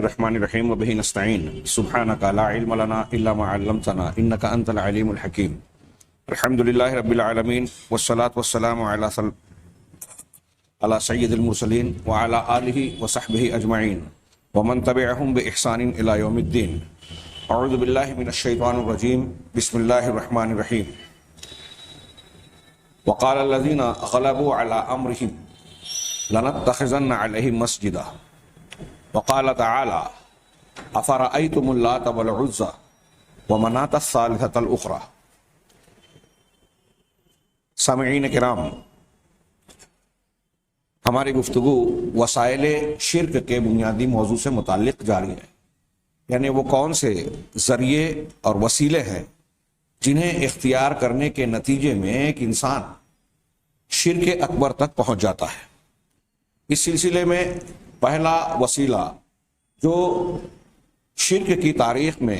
الرحمن الرحیم وبہ نستعین سبحانک لا علم لنا الا ما علمتنا انک انت العلیم الحکیم الحمد للہ رب العالمین والصلاة والسلام علی سید المرسلین وعلی آلہ وصحبہ اجمعین ومن تبعہم بإحسان الی یوم الدین. اعوذ باللہ من الشیطان الرجیم. بسم اللہ الرحمن الرحیم. وقال الذین غلبوا علی امرہم لنتخذن علیہم مسجدا وقال تعالی افرأیتم اللات والعزى ومناة الثالثة الأخرى. سامعین کرام، ہماری گفتگو وسائل شرک کے بنیادی موضوع سے متعلق جاری ہے، یعنی وہ کون سے ذریعے اور وسیلے ہیں جنہیں اختیار کرنے کے نتیجے میں ایک انسان شرک اکبر تک پہنچ جاتا ہے. اس سلسلے میں پہلا وسیلہ جو شرک کی تاریخ میں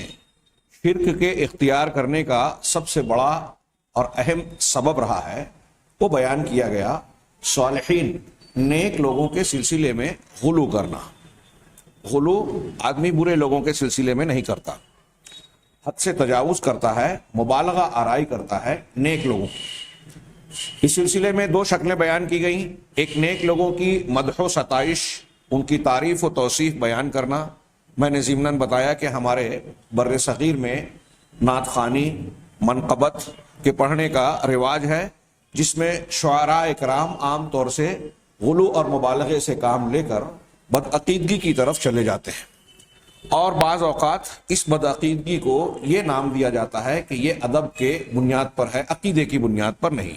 شرک کے اختیار کرنے کا سب سے بڑا اور اہم سبب رہا ہے، وہ بیان کیا گیا صالحین نیک لوگوں کے سلسلے میں غلو کرنا. غلو آدمی برے لوگوں کے سلسلے میں نہیں کرتا، حد سے تجاوز کرتا ہے، مبالغہ آرائی کرتا ہے نیک لوگوں. اس سلسلے میں دو شکلیں بیان کی گئیں. ایک نیک لوگوں کی مدح و ستائش، ان کی تعریف و توصیف بیان کرنا. میں نے ضمناً بتایا کہ ہمارے بر صغیر میں نعت خوانی منقبت کے پڑھنے کا رواج ہے، جس میں شعراء اکرام عام طور سے غلو اور مبالغے سے کام لے کر بدعقیدگی کی طرف چلے جاتے ہیں، اور بعض اوقات اس بدعقیدگی کو یہ نام دیا جاتا ہے کہ یہ ادب کے بنیاد پر ہے، عقیدے کی بنیاد پر نہیں.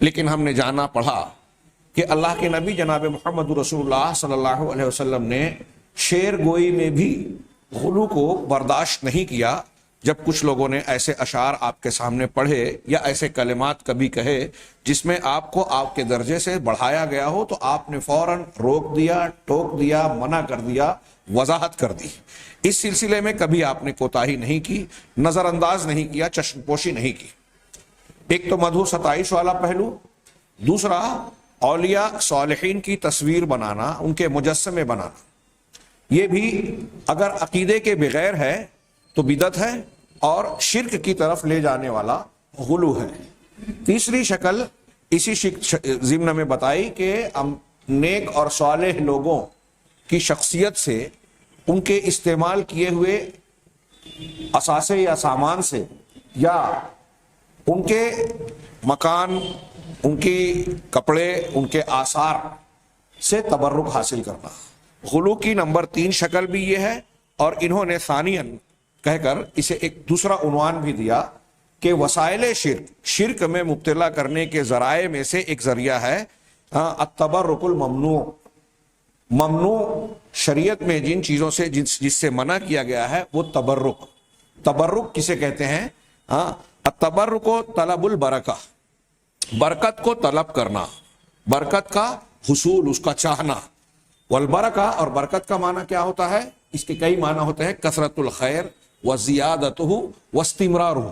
لیکن ہم نے جانا پڑھا کہ اللہ کے نبی جناب محمد رسول اللہ صلی اللہ علیہ وسلم نے شعر گوئی میں بھی غلو کو برداشت نہیں کیا. جب کچھ لوگوں نے ایسے اشعار آپ کے سامنے پڑھے یا ایسے کلمات کبھی کہے جس میں آپ کو آپ کے درجے سے بڑھایا گیا ہو، تو آپ نے فوراً روک دیا، ٹوک دیا، منع کر دیا، وضاحت کر دی. اس سلسلے میں کبھی آپ نے کوتاہی نہیں کی، نظر انداز نہیں کیا، چشم پوشی نہیں کی. ایک تو مدح ستائش والا پہلو. دوسرا اولیاء صالحین کی تصویر بنانا، ان کے مجسمے بنانا. یہ بھی اگر عقیدے کے بغیر ہے تو بدعت ہے اور شرک کی طرف لے جانے والا غلو ہے. تیسری شکل اسی ضمن میں بتائی کہ نیک اور صالح لوگوں کی شخصیت سے، ان کے استعمال کیے ہوئے اثاثے یا سامان سے، یا ان کے مکان، ان کی کپڑے، ان کے آثار سے تبرک حاصل کرنا. غلو کی نمبر 3 شکل بھی یہ ہے، اور انہوں نے ثانیاً کہہ کر اسے ایک دوسرا عنوان بھی دیا کہ وسائل شرک میں مبتلا کرنے کے ذرائع میں سے ایک ذریعہ ہے التبرک الممنوع. ممنوع شریعت میں جن چیزوں سے جس سے منع کیا گیا ہے وہ تبرک. تبرک کسے کہتے ہیں؟ التبرک طلب البرکہ، برکت کو طلب کرنا، برکت کا حصول، اس کا چاہنا. والبرکہ، اور برکت کا معنی کیا ہوتا ہے؟ اس کے کئی معنی ہوتے ہیں: کثرت الخیر وزیادتہ واستمرارہ.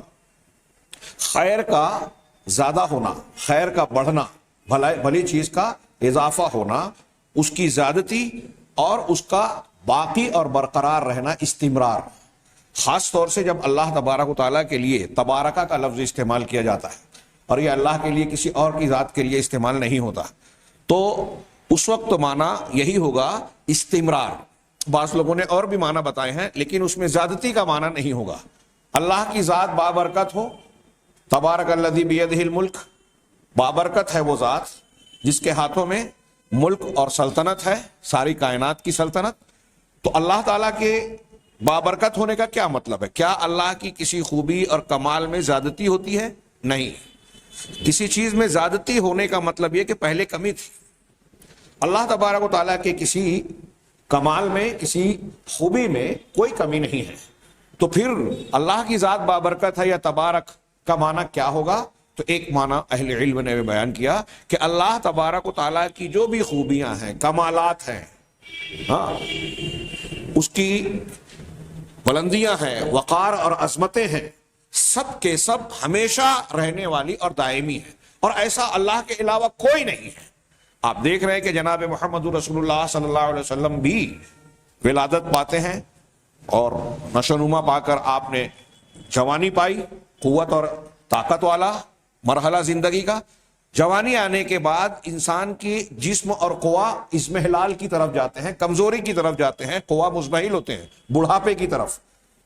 خیر کا زیادہ ہونا، خیر کا بڑھنا، بھلی چیز کا اضافہ ہونا، اس کی زیادتی اور اس کا باقی اور برقرار رہنا، استمرار. خاص طور سے جب اللہ تبارک و تعالیٰ کے لیے تبارکہ کا لفظ استعمال کیا جاتا ہے، اور یہ اللہ کے لیے کسی اور کی ذات کے لیے استعمال نہیں ہوتا، تو اس وقت معنی یہی ہوگا استمرار. بعض لوگوں نے اور بھی معنی بتائے ہیں، لیکن اس میں زیادتی کا معنی نہیں ہوگا. اللہ کی ذات بابرکت ہو، تبارک الذی بیدہ الملک، بابرکت ہے وہ ذات جس کے ہاتھوں میں ملک اور سلطنت ہے، ساری کائنات کی سلطنت. تو اللہ تعالیٰ کے بابرکت ہونے کا کیا مطلب ہے؟ کیا اللہ کی کسی خوبی اور کمال میں زیادتی ہوتی ہے؟ نہیں. کسی چیز میں زیادتی ہونے کا مطلب یہ کہ پہلے کمی تھی. اللہ تبارک و تعالیٰ کے کسی کمال میں، کسی خوبی میں کوئی کمی نہیں ہے. تو پھر اللہ کی ذات بابرکت ہے یا تبارک کا معنی کیا ہوگا؟ تو ایک معنی اہل علم نے بیان کیا کہ اللہ تبارک و تعالیٰ کی جو بھی خوبیاں ہیں، کمالات ہیں، اس کی بلندیاں ہیں، وقار اور عظمتیں ہیں، سب کے سب ہمیشہ رہنے والی اور دائمی ہیں، اور ایسا اللہ کے علاوہ کوئی نہیں ہے. آپ دیکھ رہے ہیں کہ جناب محمد رسول اللہ صلی اللہ علیہ وسلم بھی ولادت پاتے ہیں اور نشو نما پا کر آپ نے جوانی پائی، قوت اور طاقت والا مرحلہ زندگی کا۔ جوانی آنے کے بعد انسان کی جسم اور قوا اضمحلال کی طرف جاتے ہیں، کمزوری کی طرف جاتے ہیں، قوا مزمحل ہوتے ہیں بڑھاپے کی طرف۔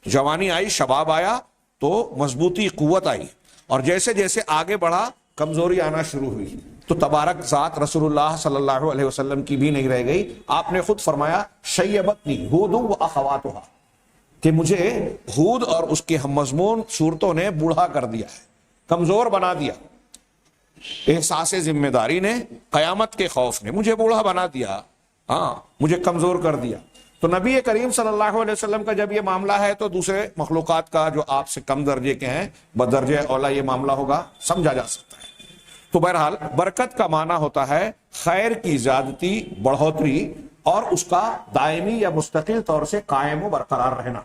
جوانی آئی، شباب آیا تو مضبوطی، قوت آئی، اور جیسے جیسے آگے بڑھا کمزوری آنا شروع ہوئی۔ تو تبارک ذات رسول اللہ صلی اللہ علیہ وسلم کی بھی نہیں رہ گئی۔ آپ نے خود فرمایا شیبتنی ہود و اخواتھا، کہ مجھے ہود اور اس کے ہم مضمون صورتوں نے بوڑھا کر دیا ہے، کمزور بنا دیا۔ احساس ذمہ داری نے، قیامت کے خوف نے مجھے بوڑھا بنا دیا، ہاں مجھے کمزور کر دیا۔ تو نبی کریم صلی اللہ علیہ وسلم کا جب یہ معاملہ ہے تو دوسرے مخلوقات کا جو آپ سے کم درجے کے ہیں بدرجہ اولا یہ معاملہ ہوگا، سمجھا جا سکتا ہے۔ تو بہرحال برکت کا معنی ہوتا ہے خیر کی زیادتی، بڑھوتری، اور اس کا دائمی یا مستقل طور سے قائم و برقرار رہنا۔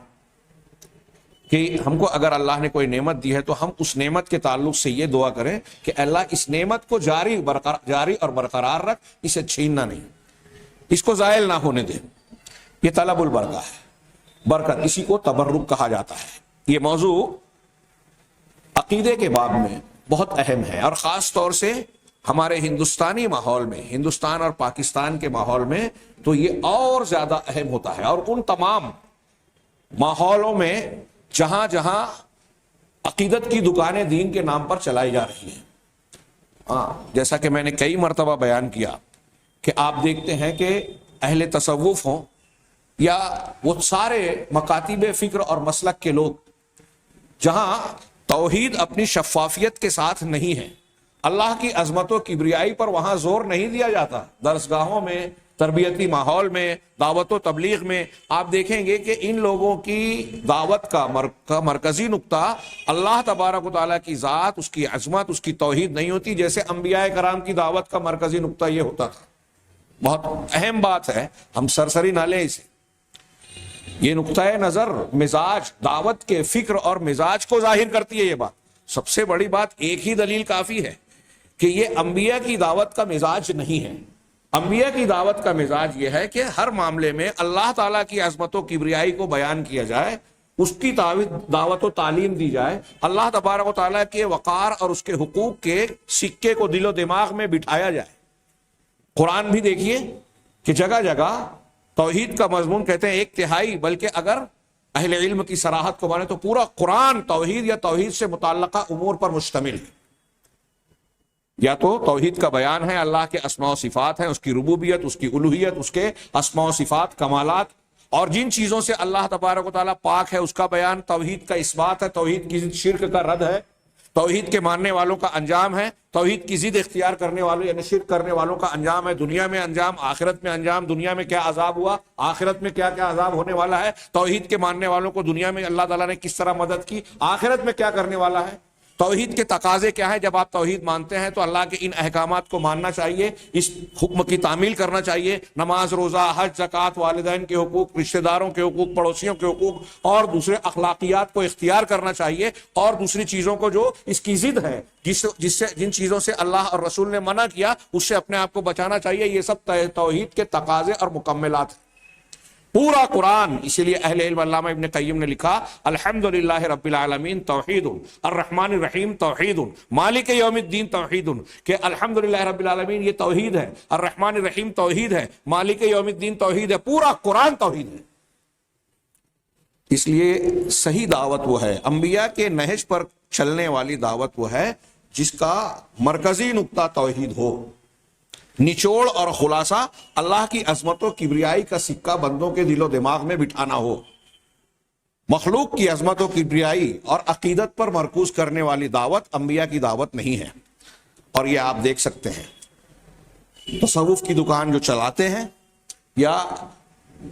کہ ہم کو اگر اللہ نے کوئی نعمت دی ہے تو ہم اس نعمت کے تعلق سے یہ دعا کریں کہ اللہ اس نعمت کو جاری اور برقرار رکھ، اسے چھیننا نہیں، اس کو زائل نہ ہونے دے۔ یہ طلب البرکہ ہے، برکت اسی کو تبرک کہا جاتا ہے۔ یہ موضوع عقیدے کے باب میں بہت اہم ہے، اور خاص طور سے ہمارے ہندوستانی ماحول میں، ہندوستان اور پاکستان کے ماحول میں تو یہ اور زیادہ اہم ہوتا ہے، اور ان تمام ماحولوں میں جہاں جہاں عقیدت کی دکانیں دین کے نام پر چلائی جا رہی ہیں۔ ہاں، جیسا کہ میں نے کئی مرتبہ بیان کیا کہ آپ دیکھتے ہیں کہ اہل تصوف ہوں یا وہ سارے مکاتب فکر اور مسلک کے لوگ، جہاں توحید اپنی شفافیت کے ساتھ نہیں ہے، اللہ کی عظمت و کبریائی پر وہاں زور نہیں دیا جاتا، درسگاہوں میں، تربیتی ماحول میں، دعوت و تبلیغ میں آپ دیکھیں گے کہ ان لوگوں کی دعوت کا مرکزی نقطہ اللہ تبارک و تعالیٰ کی ذات، اس کی عظمت، اس کی توحید نہیں ہوتی، جیسے انبیاء کرام کی دعوت کا مرکزی نقطہ یہ ہوتا تھا۔ بہت اہم بات ہے، ہم سرسری نہ لیں اسے۔ یہ نقطہ نظر مزاج، دعوت کے فکر اور مزاج کو ظاہر کرتی ہے۔ یہ بات سب سے بڑی بات، ایک ہی دلیل کافی ہے کہ یہ انبیاء کی دعوت کا مزاج نہیں ہے۔ انبیاء کی دعوت کا مزاج یہ ہے کہ ہر معاملے میں اللہ تعالیٰ کی عظمت و کبریائی کو بیان کیا جائے، اس کی دعوت و تعلیم دی جائے، اللہ تبارک و تعالیٰ کے وقار اور اس کے حقوق کے سکے کو دل و دماغ میں بٹھایا جائے۔ قرآن بھی دیکھیے کہ جگہ جگہ توحید کا مضمون کہتے ہیں 1/3، بلکہ اگر اہل علم کی صراحت کو مانے تو پورا قرآن توحید یا توحید سے متعلقہ امور پر مشتمل ہے۔ یا تو توحید کا بیان ہے، اللہ کے اسماء و صفات ہیں، اس کی ربوبیت، اس کی الوہیت، اس کے اسماء و صفات، کمالات، اور جن چیزوں سے اللہ تبارک و تعالیٰ پاک ہے اس کا بیان، توحید کا اثبات ہے، توحید کی ضد شرک کا رد ہے، توحید کے ماننے والوں کا انجام ہے، توحید کی ضد اختیار کرنے والوں یعنی شرک کرنے والوں کا انجام ہے، دنیا میں انجام، آخرت میں انجام، دنیا میں کیا عذاب ہوا، آخرت میں کیا کیا عذاب ہونے والا ہے، توحید کے ماننے والوں کو دنیا میں اللہ تعالیٰ نے کس طرح مدد کی، آخرت میں کیا کرنے والا ہے، توحید کے تقاضے کیا ہے۔ جب آپ توحید مانتے ہیں تو اللہ کے ان احکامات کو ماننا چاہیے، اس حکم کی تعمیل کرنا چاہیے، نماز، روزہ، حج، زکوٰۃ، والدین کے حقوق، رشتہ داروں کے حقوق، پڑوسیوں کے حقوق اور دوسرے اخلاقیات کو اختیار کرنا چاہیے، اور دوسری چیزوں کو جو اس کی ضد ہے، جن چیزوں سے اللہ اور رسول نے منع کیا اس سے اپنے آپ کو بچانا چاہیے۔ یہ سب توحید کے تقاضے اور مکملات ہیں۔ پورا قرآن، اسی لیے اہل علم علامہ ابن قیم نے لکھا الحمدللہ رب العالمین توحید، الرحمن الرحیم توحید، مالک یوم الدین توحید، کہ الحمدللہ رب العالمین یہ توحید ہے، الرحمن الرحیم توحید ہے، مالک یوم الدین توحید ہے، پورا قرآن توحید ہے۔ اس لیے صحیح دعوت وہ ہے، انبیاء کے نہج پر چلنے والی دعوت وہ ہے جس کا مرکزی نقطہ توحید ہو، نچوڑ اور خلاصہ اللہ کی عظمت و کبریائی کا سکہ بندوں کے دل و دماغ میں بٹھانا ہو۔ مخلوق کی عظمت و کبریائی اور عقیدت پر مرکوز کرنے والی دعوت انبیاء کی دعوت نہیں ہے، اور یہ آپ دیکھ سکتے ہیں تصوف کی دکان جو چلاتے ہیں، یا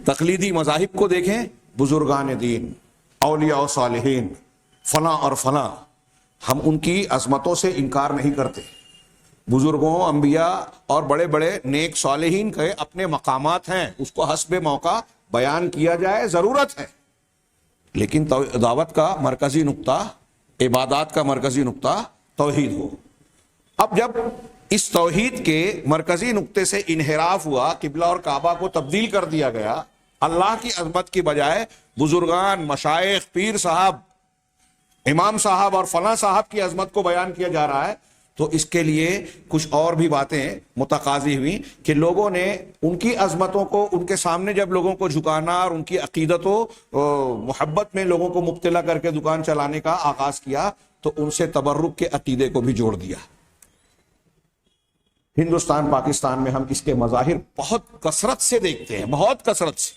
تقلیدی مذاہب کو دیکھیں، بزرگان دین، اولیاء و صالحین، فلاں اور فلاں، ہم ان کی عظمتوں سے انکار نہیں کرتے۔ بزرگوں، انبیاء اور بڑے بڑے نیک صالحین کے اپنے مقامات ہیں، اس کو حسب موقع بیان کیا جائے، ضرورت ہے، لیکن دعوت کا مرکزی نقطہ، عبادات کا مرکزی نقطہ توحید ہو۔ اب جب اس توحید کے مرکزی نقطے سے انحراف ہوا، قبلہ اور کعبہ کو تبدیل کر دیا گیا، اللہ کی عظمت کی بجائے بزرگان، مشائخ، پیر صاحب، امام صاحب اور فلاں صاحب کی عظمت کو بیان کیا جا رہا ہے، تو اس کے لیے کچھ اور بھی باتیں متقاضی ہوئی کہ لوگوں نے ان کی عظمتوں کو ان کے سامنے جب لوگوں کو جھکانا اور ان کی عقیدت و محبت میں لوگوں کو مبتلا کر کے دکان چلانے کا آغاز کیا، تو ان سے تبرک کے عقیدے کو بھی جوڑ دیا۔ ہندوستان پاکستان میں ہم اس کے مظاہر بہت کثرت سے دیکھتے ہیں، بہت کثرت سے،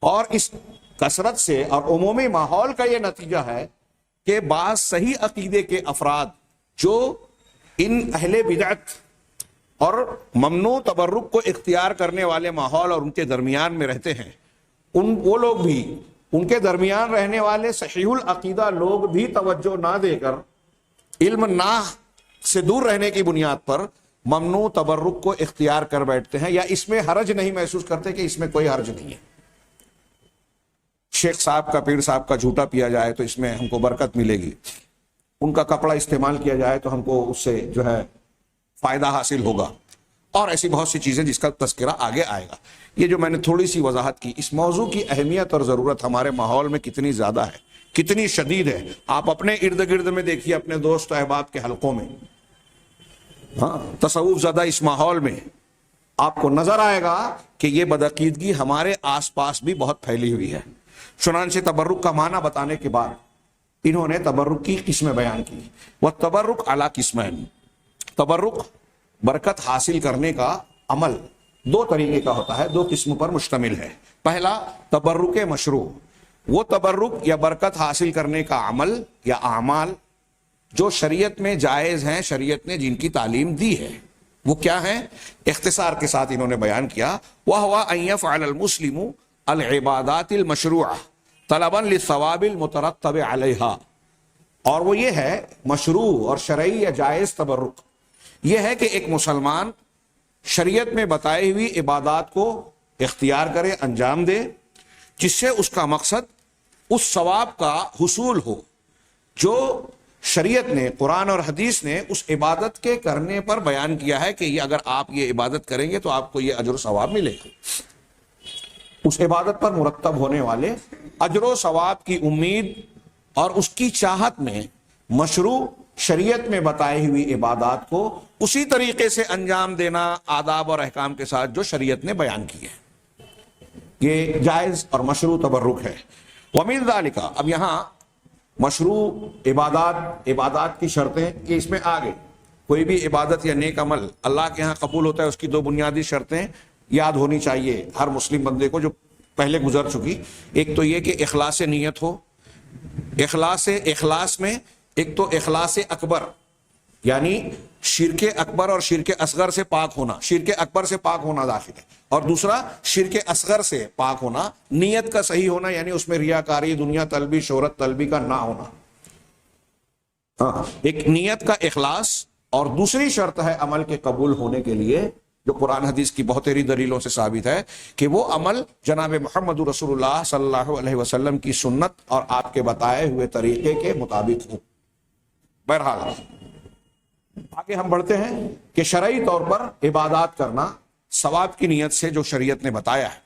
اور اس کثرت سے اور عمومی ماحول کا یہ نتیجہ ہے کہ بعض صحیح عقیدے کے افراد جو ان اہل بدعت اور ممنوع تبرک کو اختیار کرنے والے ماحول اور ان کے درمیان میں رہتے ہیں، وہ لوگ بھی، ان کے درمیان رہنے والے صحیح العقیدہ لوگ بھی توجہ نہ دے کر علم نہ سے دور رہنے کی بنیاد پر ممنوع تبرک کو اختیار کر بیٹھتے ہیں، یا اس میں حرج نہیں محسوس کرتے کہ اس میں کوئی حرج نہیں ہے۔ شیخ صاحب کا، پیر صاحب کا جھوٹا پیا جائے تو اس میں ہم کو برکت ملے گی، ان کا کپڑا استعمال کیا جائے تو ہم کو اس سے جو ہے فائدہ حاصل ہوگا، اور ایسی بہت سی چیزیں جس کا تذکرہ آگے آئے گا۔ یہ جو میں نے تھوڑی سی وضاحت کی، اس موضوع کی اہمیت اور ضرورت ہمارے ماحول میں کتنی زیادہ ہے، کتنی شدید ہے۔ آپ اپنے ارد گرد میں دیکھیے، اپنے دوست و احباب کے حلقوں میں، ہاں، تصوف زدہ اس ماحول میں آپ کو نظر آئے گا کہ یہ بدعقیدگی ہمارے آس پاس بھی بہت پھیلی ہوئی ہے۔ چنانچہ تبرک کا معنی بتانے کے بعد انہوں نے تبرک کی قسمیں بیان کی۔ وَالتَّبَرُّكُ عَلَى قِسْمَيْنِ، تبرک برکت حاصل کرنے کا عمل دو طریقے کا ہوتا ہے، دو قسم پر مشتمل ہے۔ پہلا تبرک مشروع، وہ تبرک یا برکت حاصل کرنے کا عمل یا اعمال جو شریعت میں جائز ہیں، شریعت نے جن کی تعلیم دی ہے، وہ کیا ہیں؟ اختصار کے ساتھ انہوں نے بیان کیا، وَهُوَ أَن يَفْعَلَ الْمُسْلِمُ الْعِبَادَاتِ الْمَشْرُوعَةِ طلباً للثواب المترتب علیہا، اور وہ یہ ہے مشروع اور شرعی یا جائز تبرک، یہ ہے کہ ایک مسلمان شریعت میں بتائی ہوئی عبادات کو اختیار کرے، انجام دے، جس سے اس کا مقصد اس ثواب کا حصول ہو جو شریعت نے، قرآن اور حدیث نے اس عبادت کے کرنے پر بیان کیا ہے کہ یہ اگر آپ یہ عبادت کریں گے تو آپ کو یہ اجر و ثواب ملے گا۔ اس عبادت پر مرتب ہونے والے اجر و ثواب کی امید اور اس کی چاہت میں مشروع شریعت میں بتائی ہوئی عبادات کو اسی طریقے سے انجام دینا، آداب اور احکام کے ساتھ جو شریعت نے بیان کی ہے، یہ جائز اور مشروع تبرک ہے۔ وَمِن ذَلِكَ، اب یہاں مشروع عبادات کی شرطیں کہ اس میں آگے کوئی بھی عبادت یا نیک عمل اللہ کے ہاں قبول ہوتا ہے، اس کی دو بنیادی شرطیں یاد ہونی چاہیے ہر مسلم بندے کو، جو پہلے گزر چکی۔ ایک تو یہ کہ اخلاص نیت ہو، اخلاص میں ایک تو اخلاص اکبر یعنی شرک اکبر اور شرک اصغر سے پاک ہونا، شرک اکبر سے پاک ہونا داخل ہے، اور دوسرا شرک اصغر سے پاک ہونا، نیت کا صحیح ہونا، یعنی اس میں ریاکاری، دنیا طلبی، شہرت طلبی کا نہ ہونا۔ ایک نیت کا اخلاص، اور دوسری شرط ہے عمل کے قبول ہونے کے لیے، جو قرآن حدیث کی بہت ساری دلیلوں سے ثابت ہے کہ وہ عمل جناب محمد رسول اللہ صلی اللہ علیہ وسلم کی سنت اور آپ کے بتائے ہوئے طریقے کے مطابق ہو۔ بہرحال آگے ہم بڑھتے ہیں کہ شرعی طور پر عبادات کرنا ثواب کی نیت سے جو شریعت نے بتایا ہے،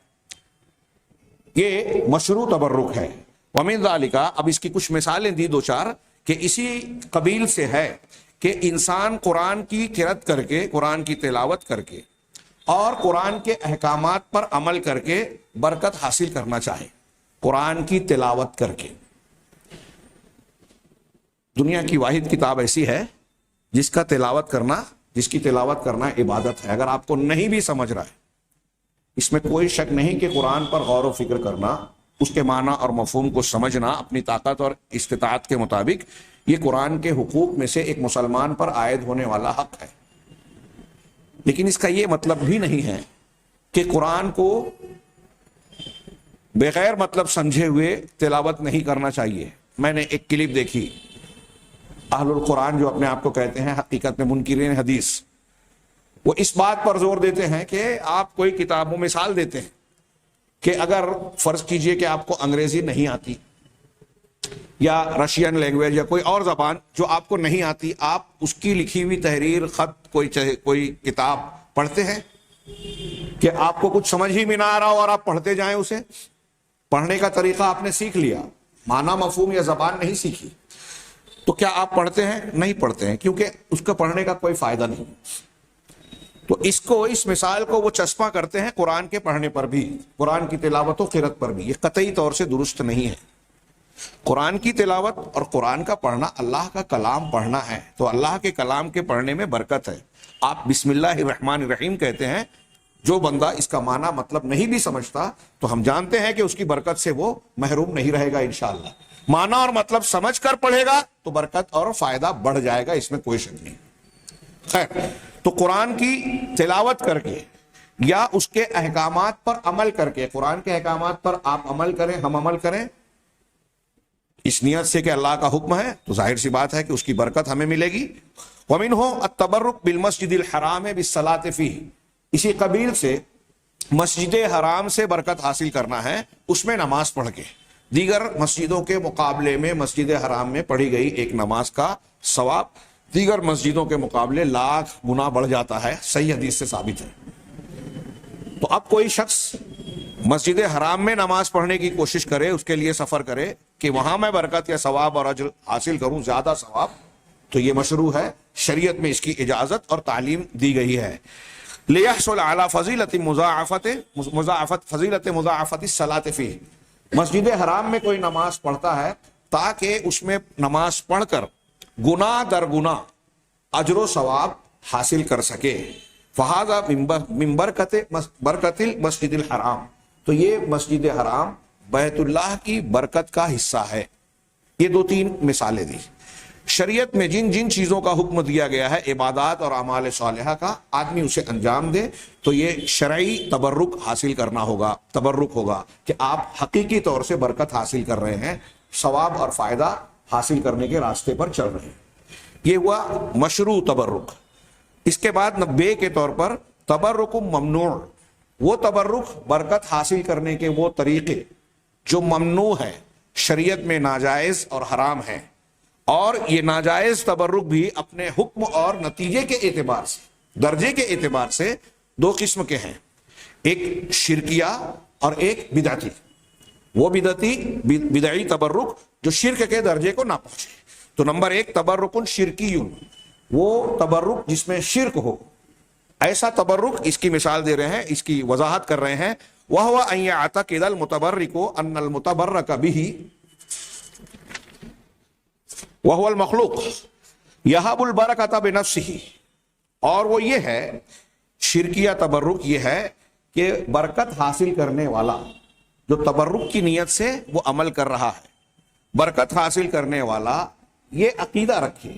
یہ مشروع تبرک ہے۔ وَمِن ذَلِكَ، اب اس کی کچھ مثالیں دی دو چار کہ اسی قبیل سے ہے کہ انسان قرآن کی قرأت کر کے، قرآن کی تلاوت کر کے اور قرآن کے احکامات پر عمل کر کے برکت حاصل کرنا چاہے۔ قرآن کی تلاوت کر کے، دنیا کی واحد کتاب ایسی ہے جس کی تلاوت کرنا عبادت ہے۔ اگر آپ کو نہیں بھی سمجھ رہا ہے، اس میں کوئی شک نہیں کہ قرآن پر غور و فکر کرنا، اس کے معنی اور مفہوم کو سمجھنا اپنی طاقت اور استطاعت کے مطابق، یہ قرآن کے حقوق میں سے ایک مسلمان پر عائد ہونے والا حق ہے۔ لیکن اس کا یہ مطلب بھی نہیں ہے کہ قرآن کو بغیر مطلب سمجھے ہوئے تلاوت نہیں کرنا چاہیے۔ میں نے ایک کلپ دیکھی، اہل القرآن جو اپنے آپ کو کہتے ہیں، حقیقت میں منکرین حدیث، وہ اس بات پر زور دیتے ہیں کہ آپ کوئی کتابوں مثال دیتے ہیں کہ اگر فرض کیجئے کہ آپ کو انگریزی نہیں آتی یا رشین لینگویج یا کوئی اور زبان جو آپ کو نہیں آتی، آپ اس کی لکھی ہوئی تحریر، خط، کوئی کتاب پڑھتے ہیں کہ آپ کو کچھ سمجھ ہی میں نہ آ رہا ہو اور آپ پڑھتے جائیں اسے. پڑھنے کا طریقہ آپ نے سیکھ لیا, معنی مفہوم یا زبان نہیں سیکھی, تو کیا آپ پڑھتے ہیں؟ نہیں پڑھتے ہیں, کیونکہ اس کو پڑھنے کا کوئی فائدہ نہیں. تو اس مثال کو وہ چسپاں کرتے ہیں قرآن کے پڑھنے پر بھی, قرآن کی تلاوت و قرات پر بھی. یہ قطعی طور سے درست نہیں ہے. قرآن کی تلاوت اور قرآن کا پڑھنا اللہ کا کلام پڑھنا ہے, تو اللہ کے کلام کے پڑھنے میں برکت ہے. آپ بسم اللہ الرحمن الرحیم کہتے ہیں, جو بندہ اس کا معنی مطلب نہیں بھی سمجھتا تو ہم جانتے ہیں کہ اس کی برکت سے وہ محروم نہیں رہے گا انشاءاللہ. معنی اور مطلب سمجھ کر پڑھے گا تو برکت اور فائدہ بڑھ جائے گا, اس میں کوئی شک نہیں. خیر, تو قرآن کی تلاوت کر کے یا اس کے احکامات پر عمل کر کے, قرآن کے احکامات پر آپ عمل کریں, ہم عمل کریں اس نیت سے کہ اللہ کا حکم ہے, تو ظاہر سی بات ہے کہ اس کی برکت ہمیں ملے گی. وَمِنْهُ التَّبَرُّكُ بِالْمَسْجِدِ الْحَرَامِ بِالصَّلَاةِ فِيهِ, اسی قبیل سے مسجد حرام سے برکت حاصل کرنا ہے, اس میں نماز پڑھ کے. دیگر مسجدوں کے مقابلے میں مسجد حرام میں پڑھی گئی ایک نماز کا ثواب دیگر مسجدوں کے مقابلے لاکھ گنا بڑھ جاتا ہے, صحیح حدیث سے ثابت ہے. تو اب کوئی شخص مسجد حرام میں نماز پڑھنے کی کوشش کرے, اس کے لیے سفر کرے کہ وہاں میں برکت یا ثواب اور اجر حاصل کروں, زیادہ ثواب, تو یہ مشروع ہے, شریعت میں اس کی اجازت اور تعلیم دی گئی ہے. لِيَحْصُلَ عَلَى فَضِيلَةِ فَضِيلَةِ مُضَاعَفَةِ الصَّلَاةِ فِيهِ, مسجد حرام میں کوئی نماز پڑھتا ہے تاکہ اس میں نماز پڑھ کر گناہ در گناہ اجر و ثواب حاصل کر سکے. فَهَذَا مِن بَرْكَةِ الْمَسْجِدِ الْحَرَامِ, تو یہ مسجد حرام بیت اللہ کی برکت کا حصہ ہے. یہ دو تین مثالیں دی. شریعت میں جن جن چیزوں کا حکم دیا گیا ہے عبادات اور اعمال صالحہ کا, آدمی اسے انجام دے تو یہ شرعی تبرک حاصل کرنا ہوگا, تبرک ہوگا کہ آپ حقیقی طور سے برکت حاصل کر رہے ہیں, ثواب اور فائدہ حاصل کرنے کے راستے پر چل رہے ہیں. یہ ہوا مشروع تبرک. اس کے بعد بے کے طور پر تبرک ممنوع, وہ تبرک برکت حاصل کرنے کے وہ طریقے جو ممنوع ہے, شریعت میں ناجائز اور حرام ہے. اور یہ ناجائز تبرک بھی اپنے حکم اور نتیجے کے اعتبار سے, درجے کے اعتبار سے دو قسم کے ہیں, ایک شرکیہ اور ایک بدعتی. وہ بدعی تبرک جو شرک کے درجے کو نہ پہنچے. تو نمبر ایک تبرک شرکی, وہ تبرک جس میں شرک ہو, ایسا تبرک اس کی مثال دے رہے ہیں, اس کی وضاحت کر رہے ہیں. وَهُوَ أَن يَعْتَقِدَ الْمُتَبَرِّكُ أَنَّ الْمُتَبَرَّكَ بِهِ وَهُوَ الْمَخْلُوقُ يَهَبُ الْبَرَكَةَ بِنَفْسِهِ. اور وہ یہ ہے, شرکیہ تبرک یہ ہے کہ برکت حاصل کرنے والا جو تبرک کی نیت سے وہ عمل کر رہا ہے, برکت حاصل کرنے والا یہ عقیدہ رکھے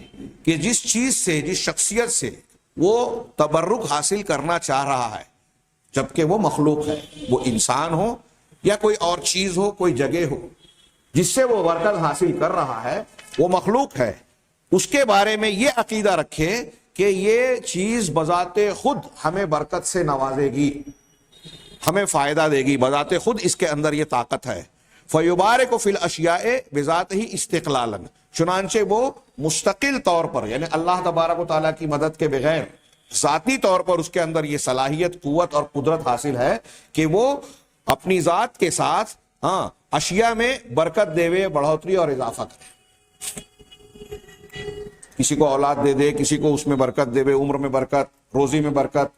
کہ جس چیز سے, جس شخصیت سے وہ تبرک حاصل کرنا چاہ رہا ہے, جبکہ وہ مخلوق ہے, وہ انسان ہو یا کوئی اور چیز ہو, کوئی جگہ ہو, جس سے وہ برکت حاصل کر رہا ہے وہ مخلوق ہے, اس کے بارے میں یہ عقیدہ رکھے کہ یہ چیز بذات خود ہمیں برکت سے نوازے گی, ہمیں فائدہ دے گی, بذات خود اس کے اندر یہ طاقت ہے. فَيُبَارِكُ فِي الْأَشْيَاءِ بِذَاتِهِ اسْتِقْلَالًا, چنانچہ وہ مستقل طور پر, یعنی اللہ تبارک و تعالیٰ کی مدد کے بغیر ذاتی طور پر اس کے اندر یہ صلاحیت, قوت اور قدرت حاصل ہے کہ وہ اپنی ذات کے ساتھ اشیاء میں برکت دے وے, بڑھوتری اور اضافہ کرے. کسی کو اولاد دے دے, کسی کو اس میں برکت دے وے, عمر میں برکت, روزی میں برکت,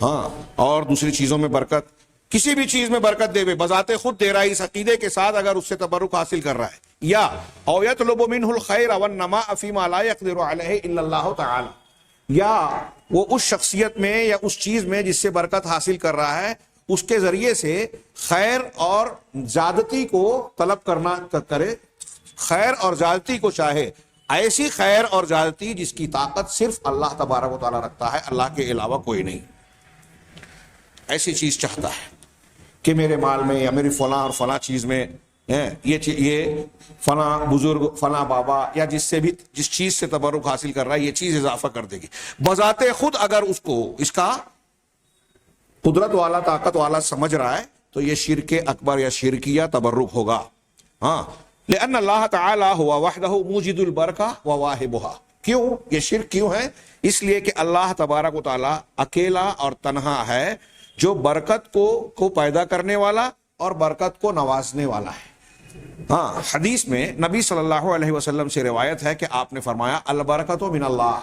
اور دوسری چیزوں میں برکت, کسی بھی چیز میں برکت دے وے, بذات خود دے رہا ہے اس عقیدے کے ساتھ اگر اس سے تبرک حاصل کر رہا ہے. یا او یطلب منہ الخیر والنماء فیما لا یقدر علیہ الا اللہ تعالی, یا وہ اس شخصیت میں یا اس چیز میں جس سے برکت حاصل کر رہا ہے, اس کے ذریعے سے خیر اور زیادتی کو طلب کرنا کرے, خیر اور زیادتی کو چاہے, ایسی خیر اور زیادتی جس کی طاقت صرف اللہ تبارک و تعالیٰ رکھتا ہے, اللہ کے علاوہ کوئی نہیں. ایسی چیز چاہتا ہے کہ میرے مال میں یا میری فلاں اور فلاں چیز میں یہ فلاں بزرگ, فلاں بابا یا جس سے بھی جس چیز سے تبرک حاصل کر رہا ہے یہ چیز اضافہ کر دے گی. بذات خود اگر اس کو اس کا قدرت والا, طاقت والا سمجھ رہا ہے تو یہ شرک اکبر یا شرکیہ تبرک ہوگا. لأن اللہ تعالی ہوا وحدہ موجد البرکہ وواہبہا, کیوں یہ شرک کیوں ہے؟ اس لیے کہ اللہ تبارک و تعالیٰ اکیلا اور تنہا ہے جو برکت کو پیدا کرنے والا اور برکت کو نوازنے والا ہے۔ ہاں، حدیث میں نبی صلی اللہ علیہ وسلم سے روایت ہے کہ آپ نے فرمایا البرکت من اللہ،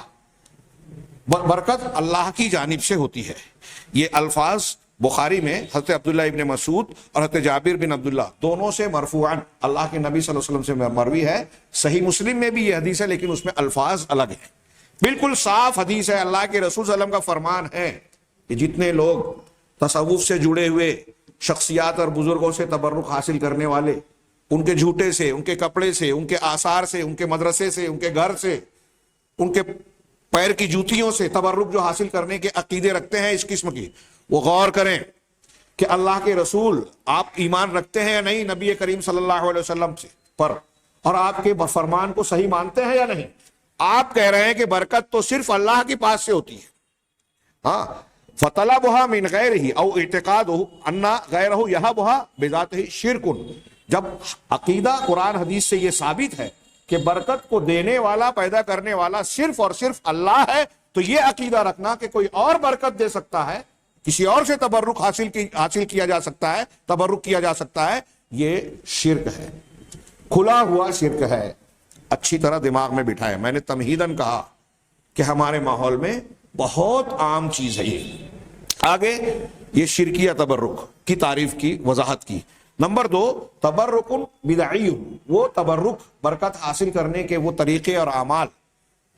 برکت اللہ کی جانب سے ہوتی ہے۔ یہ الفاظ بخاری میں حضرت عبداللہ ابن مسعود اور حضرت جابر بن عبداللہ دونوں سے مرفوعاً اللہ کے نبی صلی اللہ علیہ وسلم سے مروی ہے۔ صحیح مسلم میں بھی یہ حدیث ہے لیکن اس میں الفاظ الگ ہیں، بالکل صاف حدیث ہے۔ اللہ کے رسول صلی اللہ علیہ وسلم کا فرمان ہے کہ جتنے لوگ تصوف سے جڑے ہوئے شخصیات اور بزرگوں سے تبرک حاصل کرنے والے، ان کے جھوٹے سے، ان کے کپڑے سے، ان کے آثار سے، ان کے مدرسے سے، ان کے گھر سے، ان کے پیر کی جوتیوں سے تبرک جو حاصل کرنے کے عقیدے رکھتے ہیں اس قسم کی، وہ غور کریں کہ اللہ کے رسول آپ ایمان رکھتے ہیں یا نہیں نبی کریم صلی اللہ علیہ وسلم پر، اور آپ کے فرمان کو صحیح مانتے ہیں یا نہیں۔ آپ کہہ رہے ہیں کہ برکت تو صرف اللہ کے پاس سے ہوتی ہے، ہاں، فطلبها من غیرہ او اعتقادہ ان غیرہ یہبها بذاتہ شرک۔ جب عقیدہ قرآن حدیث سے یہ ثابت ہے کہ برکت کو دینے والا پیدا کرنے والا صرف اور صرف اللہ ہے، تو یہ عقیدہ رکھنا کہ کوئی اور برکت دے سکتا ہے، کسی اور سے تبرک حاصل کیا جا سکتا ہے، تبرک کیا جا سکتا ہے، یہ شرک ہے، کھلا ہوا شرک ہے۔ اچھی طرح دماغ میں بٹھائے، میں نے تمہیداً کہا کہ ہمارے ماحول میں بہت عام چیز ہے یہ۔ آگے یہ شرکیہ تبرک کی تعریف کی، وضاحت کی۔ نمبر 2، تبرک بدعی، وہ تبرک برکت حاصل کرنے کے وہ طریقے اور اعمال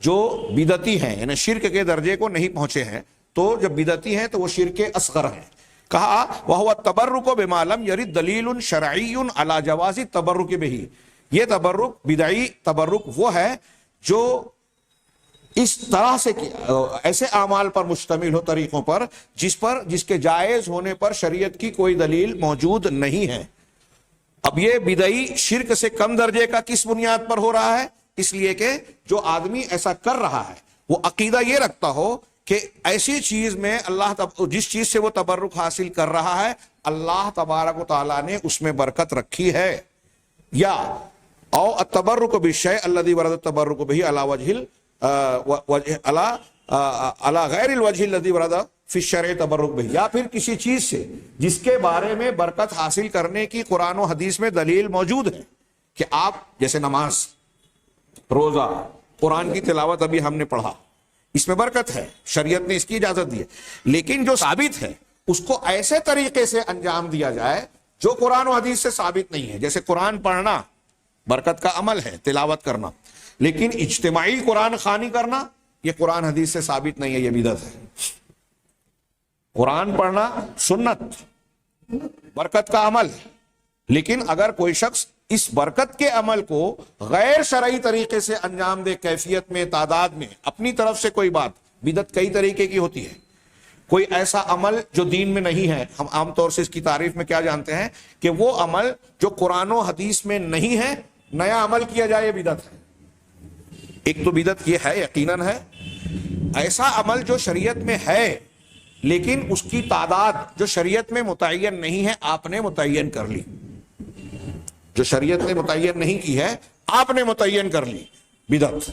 جو بدعتی ہیں، یعنی شرک کے درجے کو نہیں پہنچے ہیں، تو جب بدعتی ہیں تو وہ شرک اصغر ہیں۔ کہا وَهُوَ التَّبَرُّكُ بِمَا لَمْ يَرِدْ دَلِيلٌ شَرْعِيٌّ عَلَى جَوَازِ التَّبَرُّكِ بِهِ۔ یہ تبرک، بدعی تبرک وہ ہے جو اس طرح سے ایسے اعمال پر مشتمل ہو، طریقوں پر جس کے جائز ہونے پر شریعت کی کوئی دلیل موجود نہیں ہے۔ اب یہ بدعی شرک سے کم درجے کا کس بنیاد پر ہو رہا ہے؟ اس لیے کہ جو آدمی ایسا کر رہا ہے وہ عقیدہ یہ رکھتا ہو کہ ایسی چیز میں جس چیز سے وہ تبرک حاصل کر رہا ہے اللہ تبارک و تعالیٰ نے اس میں برکت رکھی ہے، یا او التبرک بالشیء الذی ورد التبرک به علی غیر الوجہ الذی ورد فی الشرع تبرک به، یا پھر کسی چیز سے جس کے بارے میں برکت حاصل کرنے کی قرآن و حدیث میں دلیل موجود ہے، کہ آپ جیسے نماز، روزہ، قرآن کی تلاوت ابھی ہم نے پڑھا، اس میں برکت ہے، شریعت نے اس کی اجازت دی ہے، لیکن جو ثابت ہے اس کو ایسے طریقے سے انجام دیا جائے جو قرآن و حدیث سے ثابت نہیں ہے۔ جیسے قرآن پڑھنا برکت کا عمل ہے، تلاوت کرنا، لیکن اجتماعی قرآن خوانی کرنا یہ قرآن حدیث سے ثابت نہیں ہے، یہ بدعت ہے۔ قرآن پڑھنا سنت، برکت کا عمل، لیکن اگر کوئی شخص اس برکت کے عمل کو غیر شرعی طریقے سے انجام دے، کیفیت میں، تعداد میں، اپنی طرف سے کوئی بات، بدعت کئی طریقے کی ہوتی ہے۔ کوئی ایسا عمل جو دین میں نہیں ہے، ہم عام طور سے اس کی تعریف میں کیا جانتے ہیں کہ وہ عمل جو قرآن و حدیث میں نہیں ہے، نیا عمل کیا جائے، یہ بدعت ہے۔ ایک تو بدعت یہ ہے، یقیناً ہے، ایسا عمل جو شریعت میں ہے لیکن اس کی تعداد جو شریعت میں متعین نہیں ہے آپ نے متعین کر لی، جو شریعت نے متعین نہیں کی ہے آپ نے متعین کر لی، بدعت۔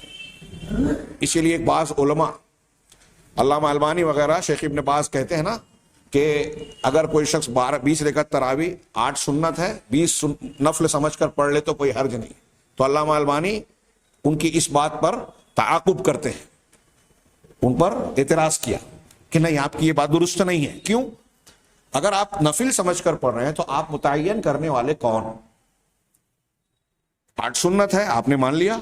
اسی لیے بعض علماء، علامہ البانی وغیرہ، شیخ ابن باز کہتے ہیں نا کہ اگر کوئی شخص 20 رکعت تراویح، 8 سنت ہے، 20 نفل سمجھ کر پڑھ لے تو کوئی حرج نہیں۔ تو علامہ البانی ان کی اس بات پر تعاقب کرتے ہیں، ان پر اعتراض کیا کہ نہیں، آپ کی یہ بات درست نہیں ہے۔ کیوں؟ اگر آپ نفل سمجھ کر پڑھ رہے ہیں تو آپ متعین کرنے والے کون؟ 8 سنت ہے، آپ نے مان لیا،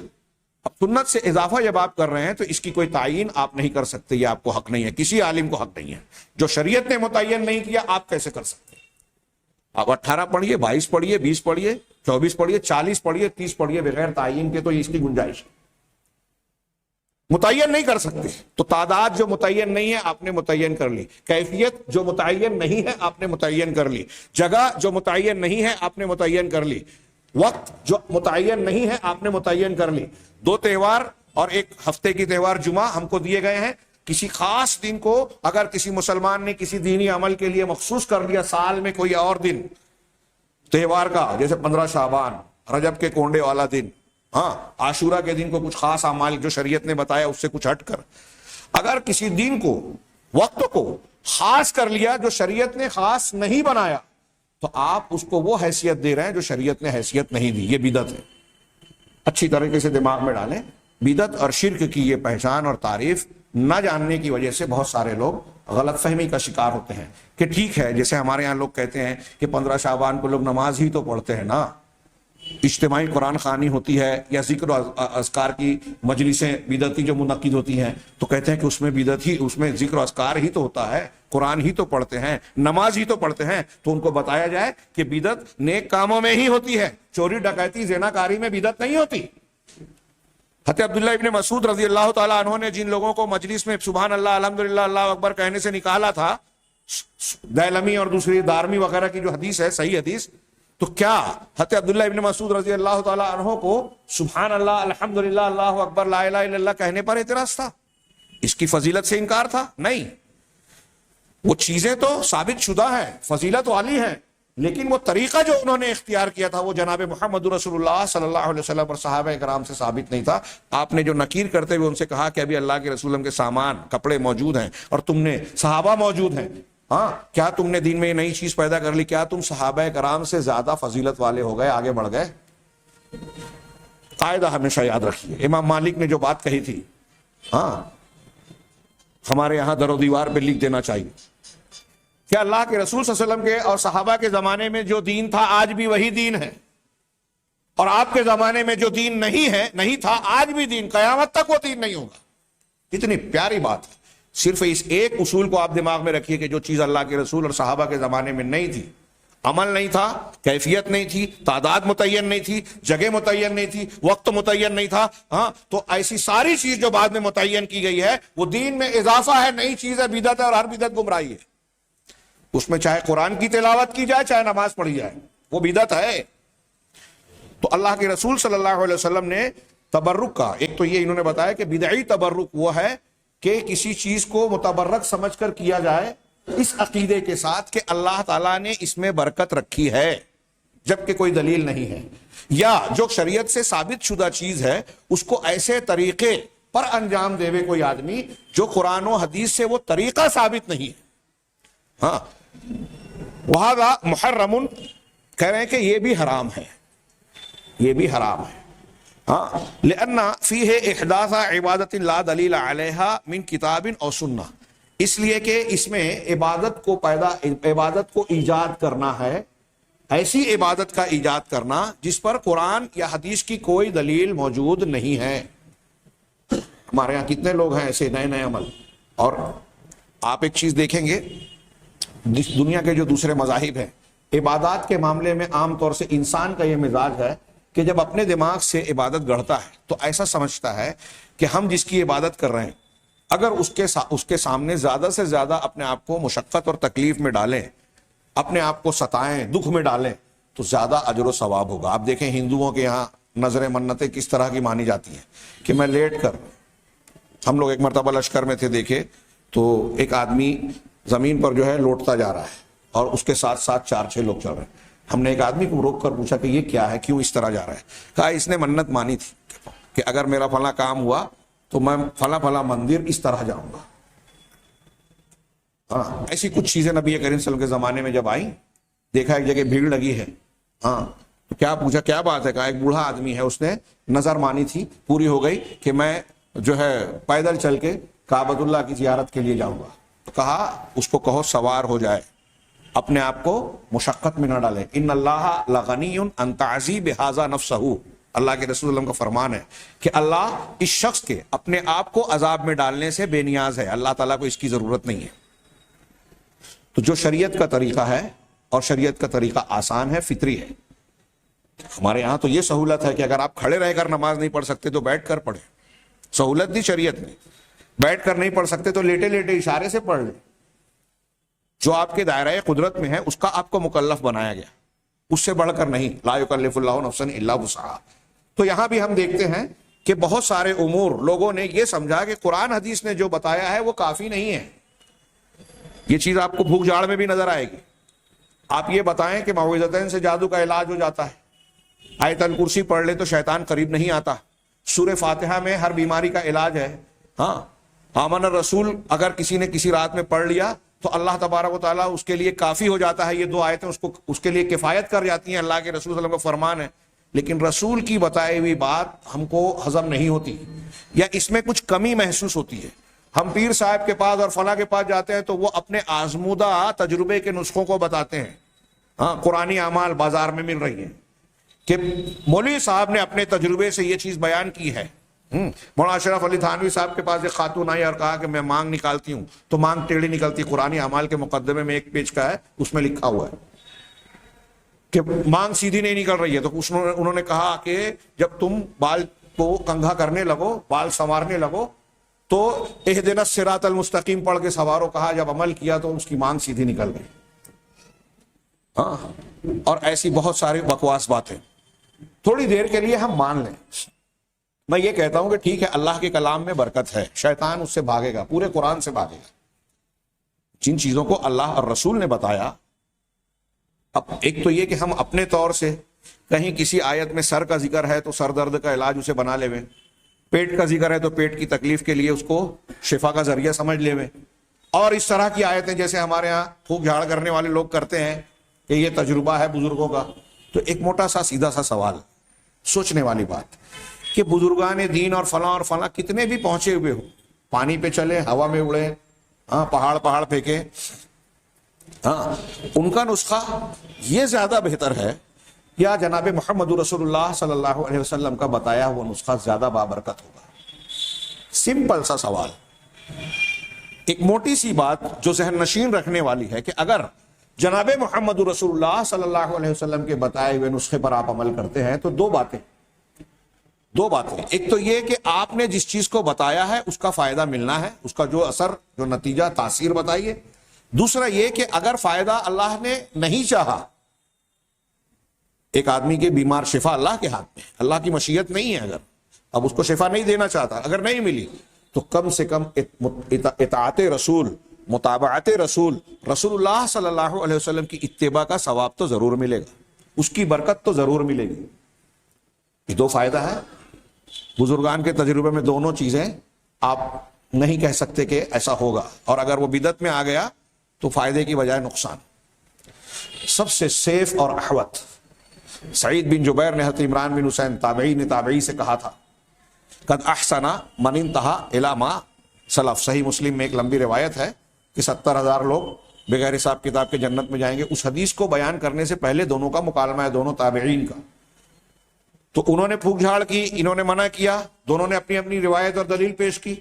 اب سنت سے اضافہ جب آپ کر رہے ہیں تو اس کی کوئی تعین آپ نہیں کر سکتے، یہ آپ کو حق نہیں ہے، کسی عالم کو حق نہیں ہے۔ جو شریعت نے متعین نہیں کیا آپ کیسے کر سکتے؟ آپ 18 پڑھیے، 22 پڑھیے، 20 پڑھیے، 24 پڑھیے، 40 پڑھیے، 30 پڑھیے، بغیر تعین کے تو اس کی گنجائش ہے، متعین نہیں کر سکتے۔ تو تعداد جو متعین نہیں ہے آپ نے متعین کر لی، کیفیت جو متعین نہیں ہے آپ نے متعین کر لی، جگہ جو متعین نہیں ہے آپ نے متعین کر لی، وقت جو متعین نہیں ہے آپ نے متعین کر لی۔ 2 تہوار اور ایک ہفتے کی تہوار جمعہ ہم کو دیے گئے ہیں، کسی خاص دن کو اگر کسی مسلمان نے کسی دینی عمل کے لیے مخصوص کر دیا، سال میں کوئی اور دن تہوار کا، جیسے 15 شعبان، رجب کے کونڈے والا دن، ہاں عاشورہ کے دن کو کچھ خاص اعمال جو شریعت نے بتایا اس سے کچھ ہٹ کر اگر کسی دن کو وقت کو خاص کر لیا جو شریعت نے خاص نہیں بنایا تو آپ اس کو وہ حیثیت دے رہے ہیں جو شریعت نے حیثیت نہیں دی. یہ بدعت ہے. اچھی طریقے سے دماغ میں ڈالیں. بدعت اور شرک کی یہ پہچان اور تعریف نہ جاننے کی وجہ سے بہت سارے لوگ غلط فہمی کا شکار ہوتے ہیں کہ ٹھیک ہے جیسے ہمارے یہاں لوگ کہتے ہیں کہ 15 شعبان کو لوگ نماز ہی تو پڑھتے ہیں نا, اجتماعی قرآن خوانی ہوتی ہے یا ذکر و اذکار کی مجلسیں بدعتی جو منعقد ہوتی ہیں تو کہتے ہیں کہ اس میں بدعت ہی, اس میں ذکر و اذکار ہی تو ہوتا ہے, قرآن ہی تو پڑھتے ہیں, نماز ہی تو پڑھتے ہیں. تو ان کو بتایا جائے کہ بدعت نیک کاموں میں ہی ہوتی ہے, چوری ڈکیتی زنا کاری میں بدعت نہیں ہوتی. حضرت عبداللہ ابن مسعود رضی اللہ تعالیٰ عنہ نے جن لوگوں کو مجلس میں سبحان اللہ الحمدللہ اللہ اکبر کہنے سے نکالا تھا, دیلمی اور دوسری دارمی وغیرہ کی جو حدیث ہے صحیح حدیث, تو کیا حضرت عبداللہ ابن مسعود رضی اللہ تعالیٰ عنہ کو سبحان اللہ الحمدللہ اللہ اکبر لا الہ الا اللہ کہنے پر اعتراض تھا؟ اس کی فضیلت سے انکار تھا؟ نہیں. وہ چیزیں تو ثابت شدہ ہیں, فضیلت والی ہیں, لیکن وہ طریقہ جو انہوں نے اختیار کیا تھا وہ جناب محمد رسول اللہ صلی اللہ علیہ وسلم اور صحابہ کرام سے ثابت نہیں تھا. آپ نے جو نکیر کرتے ہوئے ان سے کہا کہ ابھی اللہ کے رسول کے سامان کپڑے موجود ہیں اور تم نے صحابہ موجود ہیں, ہاں کیا تم نے دین میں یہ نئی چیز پیدا کر لی, کیا تم صحابہ کرام سے زیادہ فضیلت والے ہو گئے, آگے بڑھ گئے؟ قاعدہ ہمیشہ یاد رکھیے. امام مالک نے جو بات کہی تھی, ہاں ہمارے یہاں در و دیوار پہ لکھ دینا چاہیے کہ اللہ کے رسول صلی اللہ علیہ وسلم کے اور صحابہ کے زمانے میں جو دین تھا آج بھی وہی دین ہے, اور آپ کے زمانے میں جو دین نہیں تھا آج بھی دین, قیامت تک وہ دین نہیں ہوگا. کتنی پیاری بات ہے. صرف اس ایک اصول کو آپ دماغ میں رکھیے کہ جو چیز اللہ کے رسول اور صحابہ کے زمانے میں نہیں تھی, عمل نہیں تھا, کیفیت نہیں تھی, تعداد متعین نہیں تھی, جگہ متعین نہیں تھی, وقت متعین نہیں تھا, ہاں تو ایسی ساری چیز جو بعد میں متعین کی گئی ہے وہ دین میں اضافہ ہے, نئی چیز ہے, بدعت ہے, اور ہر بدعت گمراہی ہے. اس میں چاہے قرآن کی تلاوت کی جائے چاہے نماز پڑھی جائے وہ بدعت ہے. تو اللہ کے رسول صلی اللہ علیہ وسلم نے تبرک کا, ایک تو یہ انہوں نے بتایا کہ بدعی تبرک وہ ہے کہ کسی چیز کو متبرک سمجھ کر کیا جائے اس عقیدے کے ساتھ کہ اللہ تعالیٰ نے اس میں برکت رکھی ہے جبکہ کوئی دلیل نہیں ہے, یا جو شریعت سے ثابت شدہ چیز ہے اس کو ایسے طریقے پر انجام دے کوئی آدمی جو قرآن و حدیث سے وہ طریقہ ثابت نہیں ہے. ہاں وہذا محرم, کہہ رہے ہیں کہ یہ بھی حرام ہے, یہ بھی حرام ہے. ہاں لأن فیہ احداث عبادت لا دلیل علیہا من کتاب او سنہ, اس لیے کہ اس میں عبادت کو ایجاد کرنا ہے, ایسی عبادت کا ایجاد کرنا جس پر قرآن یا حدیث کی کوئی دلیل موجود نہیں ہے. ہمارے یہاں کتنے لوگ ہیں ایسے نئے نئے عمل. اور آپ ایک چیز دیکھیں گے دنیا کے جو دوسرے مذاہب ہیں, عبادات کے معاملے میں عام طور سے انسان کا یہ مزاج ہے کہ جب اپنے دماغ سے عبادت گڑھتا ہے تو ایسا سمجھتا ہے کہ ہم جس کی عبادت کر رہے ہیں اگر اس کے سامنے زیادہ سے زیادہ اپنے آپ کو مشقت اور تکلیف میں ڈالیں, اپنے آپ کو ستائیں, دکھ میں ڈالیں تو زیادہ اجر و ثواب ہوگا. آپ دیکھیں ہندوؤں کے یہاں نظر منتیں کس طرح کی مانی جاتی ہیں کہ میں لیٹ کر, ہم لوگ ایک مرتبہ لشکر میں تھے, دیکھے تو ایک آدمی زمین پر جو ہے لوٹتا جا رہا ہے اور اس کے ساتھ ساتھ 4-6 لوگ چل رہے ہیں. ہم نے ایک آدمی کو روک کر پوچھا کہ یہ کیا ہے, کیوں اس طرح جا رہا ہے؟ کہا اس نے منت مانی تھی کہ اگر میرا فلاں کام ہوا تو میں فلاں مندر اس طرح جاؤں گا. ہاں ایسی کچھ چیزیں نبی کریم صلی اللہ علیہ وسلم کے زمانے میں جب آئیں, دیکھا ایک جگہ بھیڑ لگی ہے, ہاں تو کیا پوچھا کیا بات ہے؟ کہا ایک بوڑھا آدمی ہے, اس نے نظر مانی تھی, پوری ہو گئی کہ میں جو ہے پیدل چل کے کعبۃ اللہ کی زیارت کے لیے جاؤں گا. تو کہا اس کو کہو سوار ہو جائے, اپنے آپ کو مشقت میں نہ ڈالے. ان اللہ لغنی عن تعذیب ھذا نفسہ, اللہ کے رسول اللہ کا فرمان ہے کہ اللہ اس شخص کے اپنے آپ کو عذاب میں ڈالنے سے بے نیاز ہے, اللہ تعالیٰ کو اس کی ضرورت نہیں ہے. تو جو شریعت کا طریقہ ہے اور شریعت کا طریقہ آسان ہے, فطری ہے. ہمارے یہاں تو یہ سہولت ہے کہ اگر آپ کھڑے رہ کر نماز نہیں پڑھ سکتے تو بیٹھ کر پڑھیں, سہولت دی شریعت نے. بیٹھ کر نہیں پڑھ سکتے تو لیٹے لیٹے اشارے سے پڑھ لیں. جو آپ کے دائرہ قدرت میں ہے اس کا آپ کو مکلف بنایا گیا, اس سے بڑھ کر نہیں. لا یکلف اللہ نفسا الا وسعہا. تو یہاں بھی ہم دیکھتے ہیں کہ بہت سارے امور لوگوں نے یہ سمجھا کہ قرآن حدیث نے جو بتایا ہے وہ کافی نہیں ہے. یہ چیز آپ کو بھوک جاڑ میں بھی نظر آئے گی. آپ یہ بتائیں کہ معوذتین سے جادو کا علاج ہو جاتا ہے, آیت الکرسی پڑھ لے تو شیطان قریب نہیں آتا. سورہ فاتحہ میں ہر بیماری کا علاج ہے. ہاں آمن الرسول اگر کسی نے کسی رات میں پڑھ لیا تو اللہ تبارک و تعالیٰ اس کے لیے کافی ہو جاتا ہے. یہ 2 آیتیں اس کے لیے کفایت کر جاتی ہیں. اللہ کے رسول صلی اللہ علیہ وسلم کا فرمان ہے. لیکن رسول کی بتائی ہوئی بات ہم کو ہضم نہیں ہوتی یا اس میں کچھ کمی محسوس ہوتی ہے. ہم پیر صاحب کے پاس اور فلاں کے پاس جاتے ہیں تو وہ اپنے آزمودہ تجربے کے نسخوں کو بتاتے ہیں. ہاں قرآنی اعمال بازار میں مل رہی ہیں کہ مولوی صاحب نے اپنے تجربے سے یہ چیز بیان کی ہے. مولانا اشرف علی تھانوی صاحب کے پاس ایک خاتون آئی اور کہا کہ میں مانگ نکالتی ہوں تو مانگ ٹیڑھی نکلتی. قرآنی اعمال کے مقدمے میں 1 پیج کا ہے, اس میں لکھا ہوا ہے کہ مانگ سیدھی نہیں نکل رہی ہے. تو انہوں نے کہا کہ جب تم بال کو کنگھا کرنے لگو, بال سنوارنے لگو تو اہدنا الصراط المستقیم پڑھ کے سوارو. کہا جب عمل کیا تو اس کی مانگ سیدھی نکل گئی. ہاں اور ایسی بہت ساری بکواس باتیں تھوڑی دیر کے لیے ہم مان لیں. میں یہ کہتا ہوں کہ ٹھیک ہے اللہ کے کلام میں برکت ہے, شیطان اس سے بھاگے گا, پورے قرآن سے بھاگے گا. جن چیزوں کو اللہ اور رسول نے بتایا, اب ایک تو یہ کہ ہم اپنے طور سے کہیں کسی آیت میں سر کا ذکر ہے تو سر درد کا علاج اسے بنا لے, پیٹ کا ذکر ہے تو پیٹ کی تکلیف کے لیے اس کو شفا کا ذریعہ سمجھ لے, اور اس طرح کی آیتیں جیسے ہمارے ہاں پھونک جھاڑ کرنے والے لوگ کرتے ہیں کہ یہ تجربہ ہے بزرگوں کا. تو ایک موٹا سا سیدھا سا سوال, سوچنے والی بات کہ بزرگان دین اور فلاں کتنے بھی پہنچے ہوئے ہو, پانی پہ چلے, ہوا میں اڑے, ہاں پہاڑ پھینکے, ہاں ان کا نسخہ یہ زیادہ بہتر ہے یا جناب محمد رسول اللہ صلی اللہ علیہ وسلم کا بتایا وہ نسخہ زیادہ بابرکت ہوگا؟ سمپل سا سوال, ایک موٹی سی بات جو ذہن نشین رکھنے والی ہے کہ اگر جناب محمد رسول اللہ صلی اللہ علیہ وسلم کے بتائے ہوئے نسخے پر آپ عمل کرتے ہیں تو 2 باتیں. ایک تو یہ کہ آپ نے جس چیز کو بتایا ہے اس کا فائدہ ملنا ہے, اس کا جو اثر, جو نتیجہ, تاثیر بتائیے. دوسرا یہ کہ اگر فائدہ اللہ نے نہیں چاہا, ایک آدمی کے بیمار شفا اللہ کے ہاتھ میں, اللہ کی مشیت نہیں ہے, اگر اب اس کو شفا نہیں دینا چاہتا, اگر نہیں ملی تو کم سے کم اطاعت رسول, متابعت رسول اللہ صلی اللہ علیہ وسلم کی اتباع کا ثواب تو ضرور ملے گا, اس کی برکت تو ضرور ملے گی. یہ 2 فائدہ ہے بزرگان کے تجربے میں. دونوں چیزیں آپ نہیں کہہ سکتے کہ ایسا ہوگا, اور اگر وہ بدعت میں آ گیا تو فائدے کی بجائے نقصان. سب سے سیف اور احوط سعید بن جبیر نے حضرت عمران بن حسین تابعی نے تابعی سے کہا تھا قد احسن من انتہى الى ما سلف. صحیح مسلم میں ایک لمبی روایت ہے کہ 70,000 لوگ بغیر حساب کتاب کے جنت میں جائیں گے. اس حدیث کو بیان کرنے سے پہلے دونوں کا مکالمہ ہے, دونوں تابعین کا. تو انہوں نے پھونک جھاڑ کی, انہوں نے منع کیا, دونوں نے اپنی اپنی روایت اور دلیل پیش کی.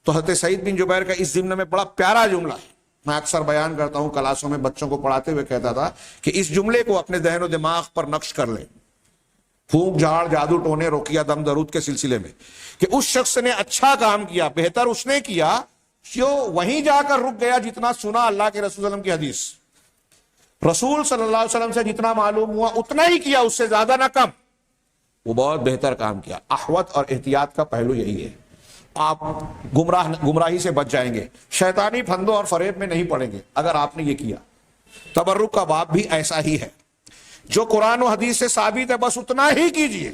تو حضرت سعید بن جبیر کا اس ضمن میں بڑا پیارا جملہ ہے, میں اکثر بیان کرتا ہوں, کلاسوں میں بچوں کو پڑھاتے ہوئے کہتا تھا کہ اس جملے کو اپنے ذہن و دماغ پر نقش کر لیں. پھونک جھاڑ, جادو ٹونے, روقیہ, دم درود کے سلسلے میں کہ اس شخص نے اچھا کام کیا, بہتر اس نے کیا جو وہیں جا کر رک گیا جتنا سنا اللہ کے رسول صلی اللہ علیہ وسلم کی حدیث. رسول صلی اللہ علیہ وسلم سے جتنا معلوم ہوا اتنا ہی کیا, اس سے زیادہ نہ کم. وہ بہت بہتر کام کیا. احوط اور احتیاط کا پہلو یہی ہے, آپ گمراہی سے بچ جائیں گے, شیطانی پھندوں اور فریب میں نہیں پڑیں گے اگر آپ نے یہ کیا. تبرک کا باب بھی ایسا ہی ہے, جو قرآن و حدیث سے ثابت ہے بس اتنا ہی کیجئے,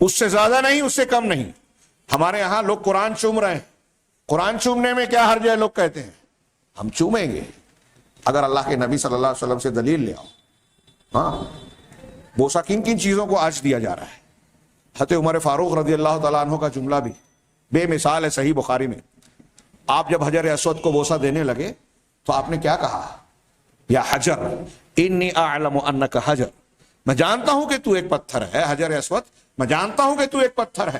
اس سے زیادہ نہیں, اس سے کم نہیں. ہمارے یہاں لوگ قرآن چوم رہے ہیں, قرآن چومنے میں کیا حرج ہے, لوگ کہتے ہیں ہم چومیں گے اگر اللہ کے نبی صلی اللہ علیہ وسلم سے دلیل لے آؤ. ہاں بوسہ کن کن چیزوں کو آج دیا جا رہا ہے. حضرت عمر فاروق رضی اللہ تعالیٰ عنہ کا جملہ بھی بے مثال ہے صحیح بخاری میں. آپ جب حجر اسود کو بوسہ دینے لگے تو آپ نے کیا کہا, یا حجر انی اعلم انک حجر, میں جانتا ہوں کہ تو ایک پتھر ہے. حجر اسود, میں جانتا ہوں کہ تو ایک پتھر ہے.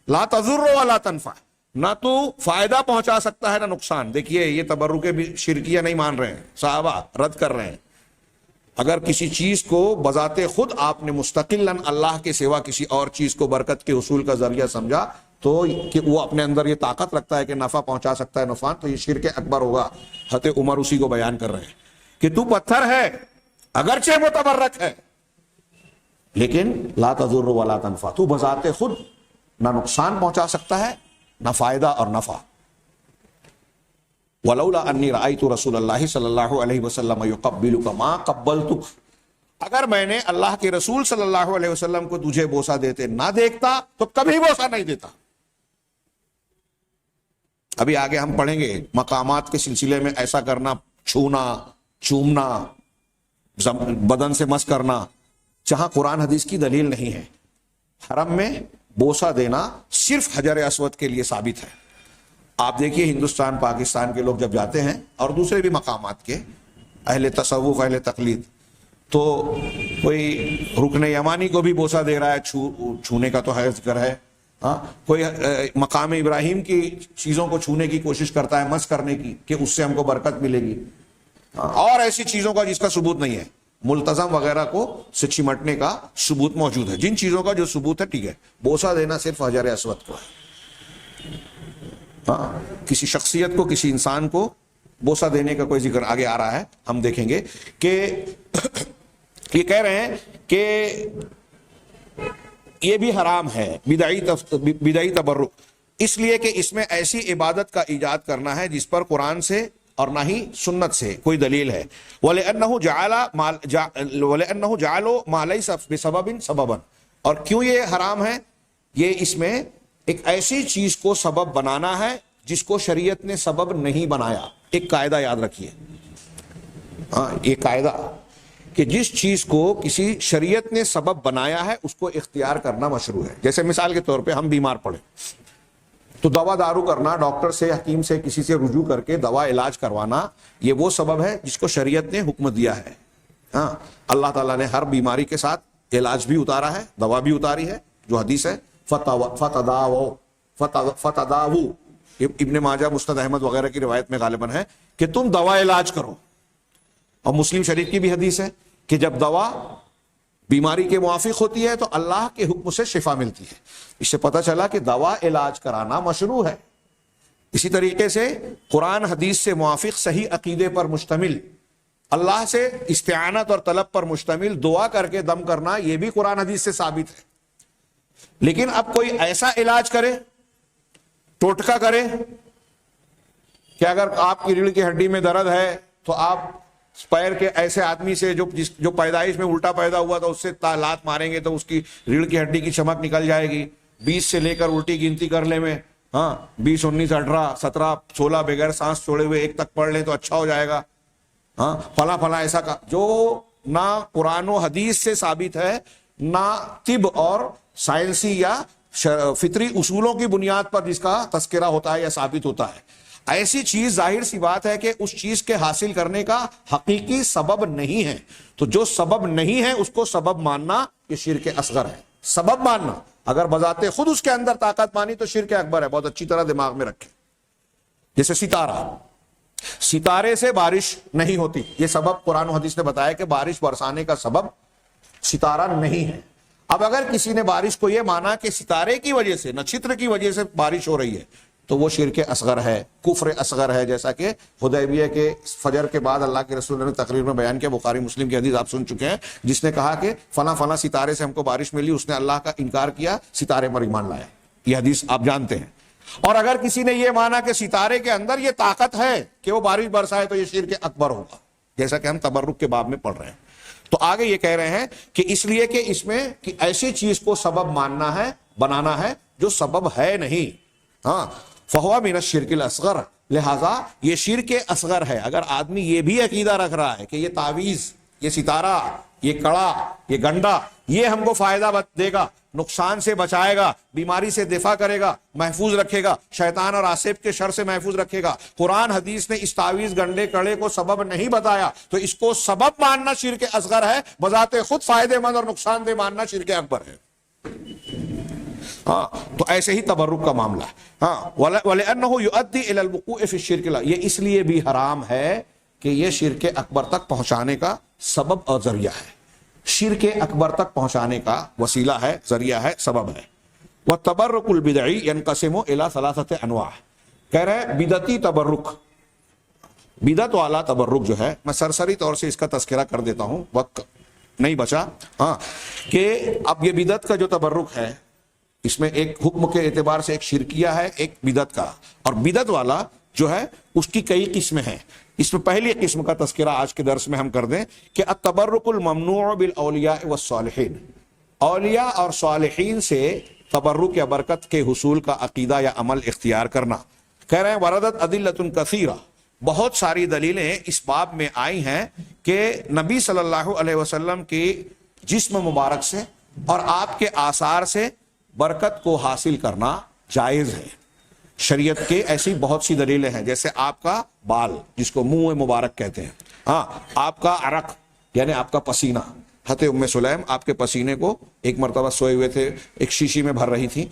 لا تضر ولا تنفع, نہ تو فائدہ پہنچا سکتا ہے نہ نقصان. دیکھیے یہ تبرک بھی شرکیہ نہیں مان رہے ہیں, صحابہ رد کر رہے ہیں. اگر کسی چیز کو بذات خود آپ نے مستقلاً اللہ کے سوا کسی اور چیز کو برکت کے حصول کا ذریعہ سمجھا تو کہ وہ اپنے اندر یہ طاقت رکھتا ہے کہ نفع پہنچا سکتا ہے, نقصان, تو یہ شرک اکبر ہوگا. حضرت عمر اسی کو بیان کر رہے ہیں کہ تو پتھر ہے اگرچہ متبرک ہے لیکن لا تضر ولا تنفع, تو بذات خود نہ نقصان پہنچا سکتا ہے نہ فائدہ اور نفع. ولولا انی رأیت رسول اللہ صلی اللہ علیہ وسلم یقبلک ما قبلتک, اگر میں نے اللہ کے رسول صلی اللہ علیہ وسلم کو تجھے بوسہ دیتے نہ دیکھتا تو کبھی بوسہ نہیں دیتا. ابھی آگے ہم پڑھیں گے مقامات کے سلسلے میں ایسا کرنا، چھونا، چومنا، بدن سے مس کرنا، جہاں قرآن حدیث کی دلیل نہیں ہے. حرم میں بوسہ دینا صرف حجر اسود کے لیے ثابت ہے. آپ دیکھیے ہندوستان پاکستان کے لوگ جب جاتے ہیں اور دوسرے بھی مقامات کے اہل تصوف اہل تقلید، تو کوئی رکن یمانی کو بھی بوسہ دے رہا ہے، چھونے کا تو ہے ذکر ہے. ہاں، کوئی مقام ابراہیم کی چیزوں کو چھونے کی کوشش کرتا ہے، مس کرنے کی، کہ اس سے ہم کو برکت ملے گی. اور ایسی چیزوں کا جس کا ثبوت نہیں ہے، ملتزم وغیرہ کو سے چمٹنے کا ثبوت موجود ہے. جن چیزوں کا جو ثبوت ہے ٹھیک ہے، بوسہ دینا صرف حجر اسود کو ہے. ہاں، کسی شخصیت کو، کسی انسان کو بوسہ دینے کا کوئی ذکر آگے آ رہا ہے، ہم دیکھیں گے کہ یہ کہہ رہے ہیں کہ یہ بھی حرام ہے، بدعی تبرک، اس لیے کہ اس میں ایسی عبادت کا ایجاد کرنا ہے جس پر قرآن سے اور نہ ہی سنت سے کوئی دلیل ہے. وَلِأَنَّهُ جَعَلُوا مَا لَيْسَ بِسَبَبٍ سَبَبًا، اور کیوں یہ حرام ہے؟ یہ اس میں ایک ایسی چیز کو سبب بنانا ہے جس کو شریعت نے سبب نہیں بنایا. ایک قاعدہ یاد رکھیے، ہاں، یہ قاعدہ کہ جس چیز کو کسی شریعت نے سبب بنایا ہے اس کو اختیار کرنا مشروع ہے. جیسے مثال کے طور پہ ہم بیمار پڑے تو دوا دارو کرنا، ڈاکٹر سے، حکیم سے، کسی سے رجوع کر کے دوا علاج کروانا، یہ وہ سبب ہے جس کو شریعت نے حکم دیا ہے. ہاں، اللہ تعالیٰ نے ہر بیماری کے ساتھ علاج بھی اتارا ہے، دوا بھی اتاری ہے، جو حدیث ہے فتداو، ابن ماجہ، مسند احمد وغیرہ کی روایت میں غالباً ہے کہ تم دوا علاج کرو. اور مسلم شریف کی بھی حدیث ہے کہ جب دوا بیماری کے موافق ہوتی ہے تو اللہ کے حکم سے شفا ملتی ہے. اس سے پتہ چلا کہ دوا علاج کرانا مشروع ہے. اسی طریقے سے قرآن حدیث سے موافق صحیح عقیدے پر مشتمل، اللہ سے استعانت اور طلب پر مشتمل دعا کر کے دم کرنا، یہ بھی قرآن حدیث سے ثابت ہے. لیکن اب کوئی ایسا علاج کرے، ٹوٹکا کرے کہ اگر آپ کی ریڑھ کی ہڈی میں درد ہے تو آپ پیر کے ایسے آدمی سے جو پیدائش میں الٹا پیدا ہوا تھا اس سے لات ماریں گے تو اس کی ریڑھ کی ہڈی کی چمک نکل جائے گی. 20 سے لے کر الٹی گنتی کر لیں میں، ہاں، 20 19 18 17 16 بغیر سانس چھوڑے ہوئے 1 تک پڑھ لیں تو اچھا ہو جائے گا. ہاں، فلاں فلاں ایسا کا جو نہ قرآن و حدیث سے ثابت ہے، نہ طب اور سائنسی یا فطری اصولوں کی بنیاد پر جس کا تذکرہ ہوتا ہے یا ثابت ہوتا ہے. ایسی چیز ظاہر سی بات ہے کہ اس چیز کے حاصل کرنے کا حقیقی سبب نہیں ہے. تو جو سبب نہیں ہے اس کو سبب ماننا یہ شرک اصغر ہے. سبب ماننا، اگر بذات خود اس کے اندر طاقت مانی تو شرک اکبر ہے. بہت اچھی طرح دماغ میں رکھیں. جیسے ستارے سے بارش نہیں ہوتی، یہ سبب قرآن و حدیث نے بتایا کہ بارش برسانے کا سبب ستارہ نہیں ہے. اب اگر کسی نے بارش کو یہ مانا کہ ستارے کی وجہ سے، نچھتر کی وجہ سے بارش ہو رہی ہے، تو وہ شرک اصغر ہے، کفر اصغر ہے. جیسا کہ حدیبیہ کے فجر کے بعد اللہ کے رسول نے تقریر میں بیان کیا، بخاری مسلم کی حدیث آپ سن چکے ہیں، جس نے کہا کہ فلاں فلاں ستارے سے ہم کو بارش ملی، اس نے اللہ کا انکار کیا، ستارے پر ایمان لایا. یہ حدیث آپ جانتے ہیں. اور اگر کسی نے یہ مانا کہ ستارے کے اندر یہ طاقت ہے کہ وہ بارش برسائے تو یہ شرک اکبر ہوگا، جیسا کہ ہم تبرک کے باب میں پڑھ رہے ہیں. تو آگے یہ کہہ رہے ہیں کہ اس لیے کہ اس میں کہ ایسی چیز کو سبب ماننا ہے، بنانا ہے جو سبب ہے نہیں. ہاں، فہو من الشرک الاصغر، لہذا یہ شرک اصغر ہے. اگر آدمی یہ بھی عقیدہ رکھ رہا ہے کہ یہ تعویذ، یہ ستارہ، یہ کڑا، یہ گنڈا، یہ ہم کو فائدہ دے گا، نقصان سے بچائے گا، بیماری سے دفاع کرے گا، محفوظ رکھے گا، شیطان اور آصف کے شر سے محفوظ رکھے گا، قرآن حدیث نے اس تعویذ گنڈے کڑے کو سبب نہیں بتایا تو اس کو سبب ماننا شرک اصغر ہے. بذات خود فائدہ مند اور نقصان دہ ماننا شرک اکبر ہے. ہاں، تو ایسے ہی تبرک کا معاملہ ہے. ہاں، وَلِأَنَّهُ يُؤَدِّي إِلَى الْوُقُوعِ فِي الشِّرْكِ، یہ اس لیے بھی حرام ہے کہ یہ شرک اکبر تک پہنچانے کا سبب اور ذریعہ ہے. شرک اکبر تک پہنچانے کا وسیلہ ہے، ذریعہ ہے، سبب ہے. وَالتَّبَرُّكُ الْبِدْعِي يَنْقَسِمُ إِلَى 3 أَنْوَاعٍ، کہہ رہے ہیں بدعتی تبرک، بدعت والا تبرک جو ہے، میں سرسری طور سے اس کا تذکرہ کر دیتا ہوں، وقت نہیں بچا. ہاں، کہ اب یہ بدعت کا جو تبرک ہے اس میں ایک حکم کے اعتبار سے ایک شرکیہ ہے، ایک بدعت کا. اور بدعت والا جو ہے اس کی کئی قسمیں ہیں. اس میں پہلی قسم کا تذکرہ آج کے درس میں ہم کر دیں کہ التبرک الممنوع بالاولیاء والصالحین، اولیاء اور صالحین سے تبرک یا برکت کے حصول کا عقیدہ یا عمل اختیار کرنا. کہہ رہے ہیں وردت ادلۃ کثیرہ، بہت ساری دلیلیں اس باب میں آئی ہیں کہ نبی صلی اللہ علیہ وسلم کی جسم مبارک سے اور آپ کے آثار سے برکت کو حاصل کرنا جائز ہے. شریعت کے ایسی بہت سی دلیلیں ہیں، جیسے آپ کا بال جس کو منہ مبارک کہتے ہیں، ہاں آپ کا عرق یعنی آپ کا پسینہ. حضرت ام سلیم آپ کے پسینے کو ایک مرتبہ سوئے ہوئے تھے، ایک شیشی میں بھر رہی تھی،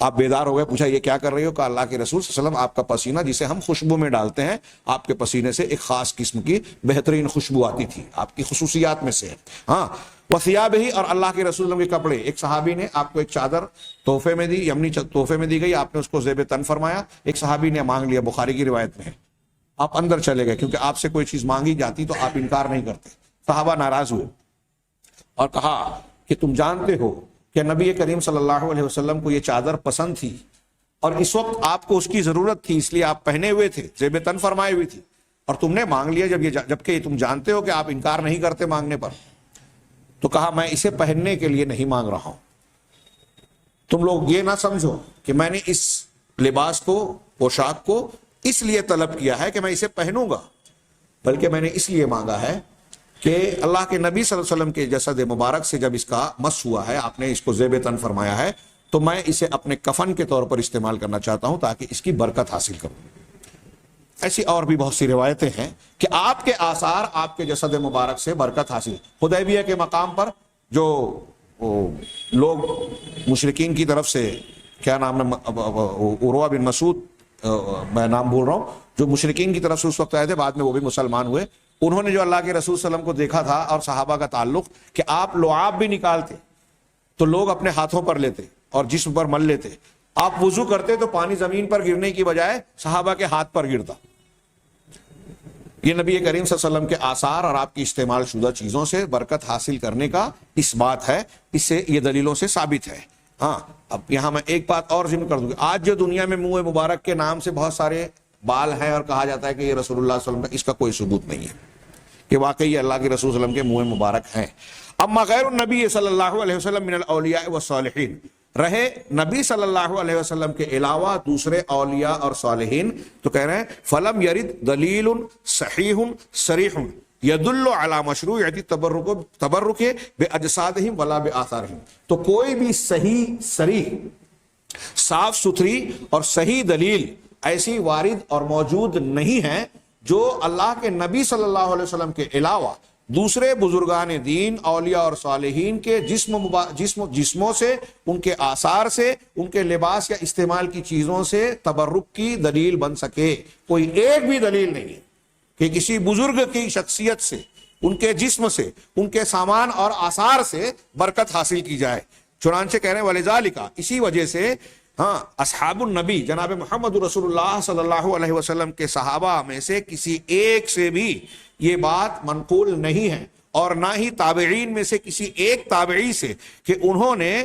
آپ بیدار ہو گئے، پوچھا یہ کیا کر رہی ہو؟ کہا اللہ کے رسول صلی اللہ علیہ وسلم آپ کا پسینہ جسے ہم خوشبو میں ڈالتے ہیں، آپ کے پسینے سے ایک خاص قسم کی بہترین خوشبو آتی تھی، آپ کی خصوصیات میں سے. ہاں وثیابہ، اور اللہ کے رسول کے کپڑے. ایک صحابی نے آپ کو ایک چادر تحفے میں دی، یمنی تحفے میں دی گئی، آپ نے اس کو زیب تن فرمایا. ایک صحابی نے مانگ لیا، بخاری کی روایت میں ہے، آپ اندر چلے گئے کیونکہ آپ سے کوئی چیز مانگی جاتی تو آپ انکار نہیں کرتے. صحابہ ناراض ہوئے اور کہا کہ تم جانتے ہو کہ نبی کریم صلی اللہ علیہ وسلم کو یہ چادر پسند تھی اور اس وقت آپ کو اس کی ضرورت تھی، اس لیے آپ پہنے ہوئے تھے، زیب تن فرمائے ہوئی تھی، اور تم نے مانگ لیا جبکہ تم جانتے ہو کہ آپ انکار نہیں کرتے مانگنے پر. تو کہا میں اسے پہننے کے لیے نہیں مانگ رہا ہوں، تم لوگ یہ نہ سمجھو کہ میں نے اس لباس کو، پوشاک کو اس لیے طلب کیا ہے کہ میں اسے پہنوں گا، بلکہ میں نے اس لیے مانگا ہے کہ اللہ کے نبی صلی اللہ علیہ وسلم کے جسد مبارک سے جب اس کا مس ہوا ہے، آپ نے اس کو زیب تن فرمایا ہے، تو میں اسے اپنے کفن کے طور پر استعمال کرنا چاہتا ہوں تاکہ اس کی برکت حاصل کروں. ایسی اور بھی بہت سی روایتیں ہیں کہ آپ کے آثار آپ کے جسد مبارک سے برکت حاصل. حدیبیہ کے مقام پر جو لوگ مشرکین کی طرف سے، کیا نام ہے، عروہ بن مسعود، میں نام بھول رہا ہوں، جو مشرکین کی طرف سے اس وقت آئے تھے، بعد میں وہ بھی مسلمان ہوئے، انہوں نے جو اللہ کے رسول صلی اللہ علیہ وسلم کو دیکھا تھا اور صحابہ کا تعلق کہ آپ لعاب بھی نکالتے تو لوگ اپنے ہاتھوں پر لیتے اور جسم پر مل لیتے، آپ وضو کرتے تو پانی زمین پر گرنے کی بجائے صحابہ کے ہاتھ پر گرتا. یہ نبی کریم صلی اللہ علیہ وسلم کے آثار اور آپ کی استعمال شدہ چیزوں سے برکت حاصل کرنے کا اس بات ہے، اس سے یہ دلیلوں سے ثابت ہے. ہاں اب یہاں میں ایک بات اور ذکر کر دوں گا. آج جو دنیا میں منہ مبارک کے نام سے بہت سارے بال ہیں اور کہا جاتا ہے کہ یہ رسول اللہ صلی اللہ علیہ وسلم کا، اس کا کوئی ثبوت نہیں ہے کہ واقعی یہ اللہ کے رسول صلی اللہ علیہ وسلم کے منہ مبارک ہیں. اما غیر النبی صلی اللہ علیہ وسلم من الاولیاء والصالحین، رہے نبی صلی اللہ علیہ وسلم کے علاوہ دوسرے اولیاء اور صالحین، تو کہہ رہے ہیں فلم یرد دلیل صحیح صریح یدل علی مشروعیت تبرک باجسادہم ولا بآثارہم. تو کوئی بھی صحیح صریح صاف ستھری اور صحیح دلیل ایسی وارد اور موجود نہیں ہے جو اللہ کے نبی صلی اللہ علیہ وسلم کے علاوہ دوسرے بزرگان دین، اولیاء اور صالحین کے جسموں سے، ان کے آثار سے، ان کے لباس یا استعمال کی چیزوں سے تبرک کی دلیل بن سکے. کوئی ایک بھی دلیل نہیں ہے کہ کسی بزرگ کی شخصیت سے، ان کے جسم سے، ان کے سامان اور آثار سے برکت حاصل کی جائے. چنانچہ کہہ رہے ہیں وَلِذَالِکَ، اسی وجہ سے ہاں اصحاب النبی جناب محمد رسول اللہ صلی اللہ علیہ وسلم کے صحابہ میں سے کسی ایک سے بھی یہ بات منقول نہیں ہے، اور نہ ہی تابعین میں سے کسی ایک تابعی سے کہ انہوں نے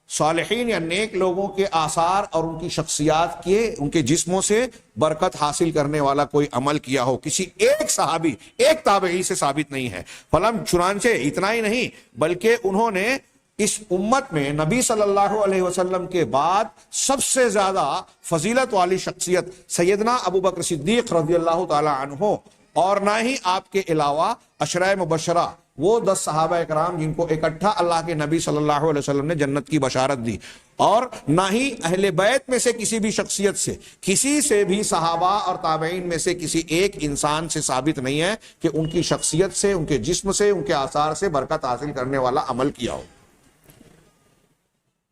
صالحین یا نیک لوگوں کے آثار اور ان کی شخصیات کے، ان کے جسموں سے برکت حاصل کرنے والا کوئی عمل کیا ہو. کسی ایک صحابی، ایک تابعی سے ثابت نہیں ہے. فلم چنانچہ اتنا ہی نہیں بلکہ انہوں نے اس امت میں نبی صلی اللہ علیہ وسلم کے بعد سب سے زیادہ فضیلت والی شخصیت سیدنا ابو بکر صدیق رضی اللہ تعالی عنہ، اور نہ ہی آپ کے علاوہ عشرہ مبشرہ، وہ 10 صحابہ اکرام جن کو اکٹھا اللہ کے نبی صلی اللہ علیہ وسلم نے جنت کی بشارت دی، اور نہ ہی اہل بیت میں سے کسی بھی شخصیت سے، کسی سے بھی صحابہ اور تابعین میں سے کسی ایک انسان سے ثابت نہیں ہے کہ ان کی شخصیت سے، ان کے جسم سے، ان کے آثار سے برکت حاصل کرنے والا عمل کیا ہو.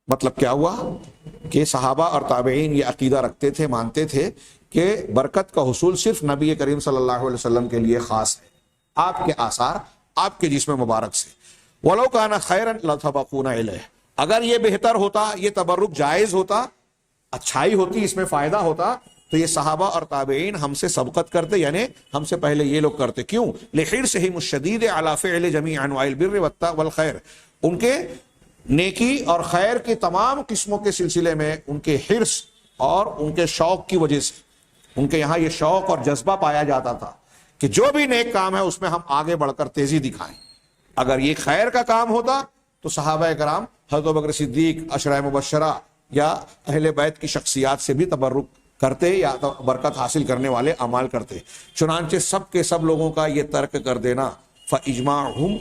مطلب کیا ہوا کہ صحابہ اور تابعین یہ عقیدہ رکھتے تھے، مانتے تھے کہ برکت کا حصول صرف نبی کریم صلی اللہ علیہ وسلم کے لیے خاص ہے، آپ کے آثار، آپ کے جسم مبارک سے. وَلَوْ كَانَ خَيْرًا لَسَبَقُونَا إِلَيْهِ، اگر یہ بہتر ہوتا، یہ تبرک جائز ہوتا، اچھائی ہوتی، اس میں فائدہ ہوتا، تو یہ صحابہ اور تابعین ہم سے سبقت کرتے، یعنی ہم سے پہلے یہ لوگ کرتے. کیوں؟ لِحِرْصِهِمُ الشَّدِيدِ عَلَى فِعْلِ جَمِيعِ أَنْوَاعِ الْبِرِّ وَالْخَيْرِ، ان کے نیکی اور خیر کی تمام قسموں کے سلسلے میں ان کے حرص اور ان کے شوق کی وجہ سے، ان کے یہاں یہ شوق اور جذبہ پایا جاتا تھا کہ جو بھی نیک کام ہے اس میں ہم آگے بڑھ کر تیزی دکھائیں. اگر یہ خیر کا کام ہوتا تو صحابہ کرام حضرت ابوبکر صدیق، عشرہ مبشرہ یا اہل بیت کی شخصیات سے بھی تبرک کرتے یا برکت حاصل کرنے والے اعمال کرتے. چنانچہ سب کے سب لوگوں کا یہ ترک کر دینا فاجماعهم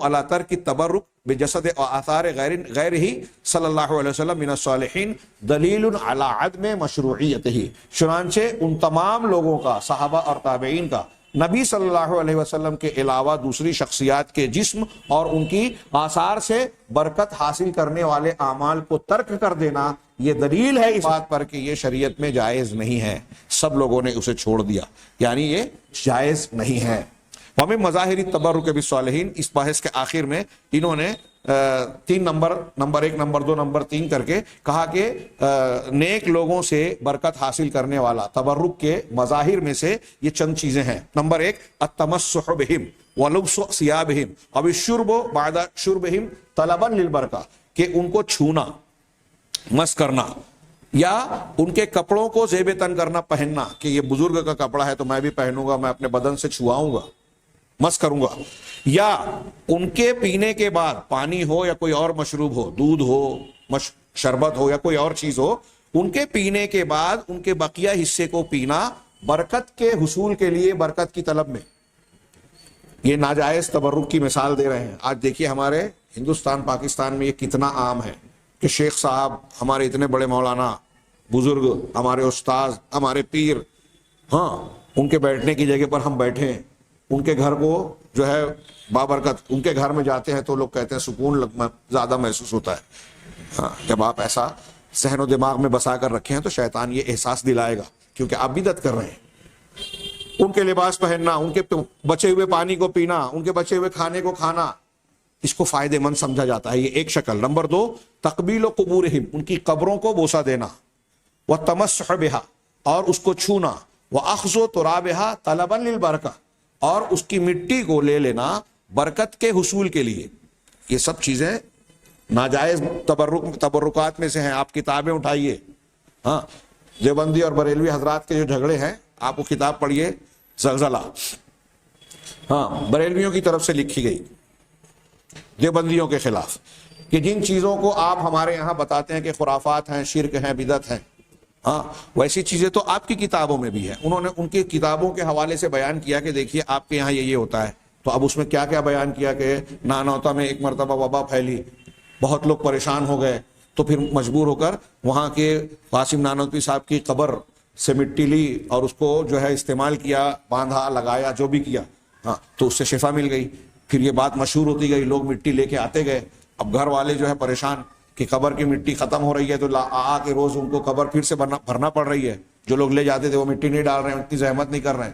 على ترک التبرک بجسد آثار غیر ہی صلی اللہ علیہ وسلم من الصالحین دلیل علی عدم مشروعیتہ. چنانچہ ان تمام لوگوں کا، صحابہ اور تابعین کا، نبی صلی اللہ علیہ وسلم کے علاوہ دوسری شخصیات کے جسم اور ان کی آثار سے برکت حاصل کرنے والے اعمال کو ترک کر دینا یہ دلیل ہے اس بات پر کہ یہ شریعت میں جائز نہیں ہے. سب لوگوں نے اسے چھوڑ دیا، یعنی یہ جائز نہیں ہے. ومن مظاہر التبرک بالصالحین، اس بحث کے آخر میں انہوں نے تین نمبر 1، نمبر 2، نمبر 3 کر کے کہا کہ نیک لوگوں سے برکت حاصل کرنے والا تبرک کے مظاہر میں سے یہ چند چیزیں ہیں. نمبر 1 التمسح بہم ولبس ثیابہم او الشرب بعد شربہم طلبا للبرکہ، کہ ان کو چھونا، مس کرنا یا ان کے کپڑوں کو زیب تن کرنا، پہننا، کہ یہ بزرگ کا کپڑا ہے تو میں بھی پہنوں گا، میں اپنے بدن سے چھواؤں گا، مس کروں گا. یا ان کے پینے کے بعد پانی ہو یا کوئی اور مشروب ہو، دودھ ہو، شربت ہو یا کوئی اور چیز ہو، ان کے پینے کے بعد ان کے بقیہ حصے کو پینا برکت کے حصول کے لیے، برکت کی طلب میں. یہ ناجائز تبرک کی مثال دے رہے ہیں. آج دیکھیے ہمارے ہندوستان پاکستان میں یہ کتنا عام ہے کہ شیخ صاحب، ہمارے اتنے بڑے مولانا بزرگ، ہمارے استاذ، ہمارے پیر، ہاں، ان کے بیٹھنے کی جگہ پر ہم بیٹھیں، ان کے گھر کو جو ہے بابرکت، ان کے گھر میں جاتے ہیں تو لوگ کہتے ہیں سکون زیادہ محسوس ہوتا ہے. ہاں، جب آپ ایسا ذہن و دماغ میں بسا کر رکھے ہیں تو شیطان یہ احساس دلائے گا، کیونکہ آپ بدعت کر رہے ہیں. ان کے لباس پہننا، ان کے بچے ہوئے پانی کو پینا، ان کے بچے ہوئے کھانے کو کھانا، اس کو فائدے مند سمجھا جاتا ہے. یہ ایک شکل. نمبر 2 تقبیل و قبورہم، ان کی قبروں کو بوسہ دینا، والتمسح بہا، اور اس کو چھونا، واخذ ترابہا طلبا للبرکہ، اور اس کی مٹی کو لے لینا برکت کے حصول کے لیے. یہ سب چیزیں ناجائز تبرکات میں سے ہیں. آپ کتابیں اٹھائیے، ہاں، دیوبندی اور بریلوی حضرات کے جو جھگڑے ہیں، آپ وہ کتاب پڑھیے، زلزلہ، ہاں، بریلویوں کی طرف سے لکھی گئی دیوبندیوں کے خلاف، کہ جن چیزوں کو آپ ہمارے یہاں بتاتے ہیں کہ خرافات ہیں، شرک ہیں، بدعت ہیں، ہاں، ویسی چیزیں تو آپ کی کتابوں میں بھی ہیں. انہوں نے ان کی کتابوں کے حوالے سے بیان کیا کہ دیکھیے آپ کے یہاں یہ ہوتا ہے. تو اب اس میں کیا کیا بیان کیا کہ نانوتا میں ایک مرتبہ وبا پھیلی، بہت لوگ پریشان ہو گئے، تو پھر مجبور ہو کر وہاں کے قاسم نانوتوی صاحب کی قبر سے مٹی لی اور اس کو جو ہے استعمال کیا، باندھا، لگایا، جو بھی کیا، ہاں، تو اس سے شفا مل گئی. پھر یہ بات مشہور ہوتی گئی، لوگ مٹی لے کے آتے گئے. اب گھر والے جو ہے پریشان کہ قبر کی مٹی ختم ہو رہی ہے، تو آ کے روز ان کو قبر پھر سے بھرنا پڑ رہی ہے. جو لوگ لے جاتے تھے وہ مٹی نہیں ڈال رہے ہیں، اتنی زحمت نہیں کر رہے ہیں.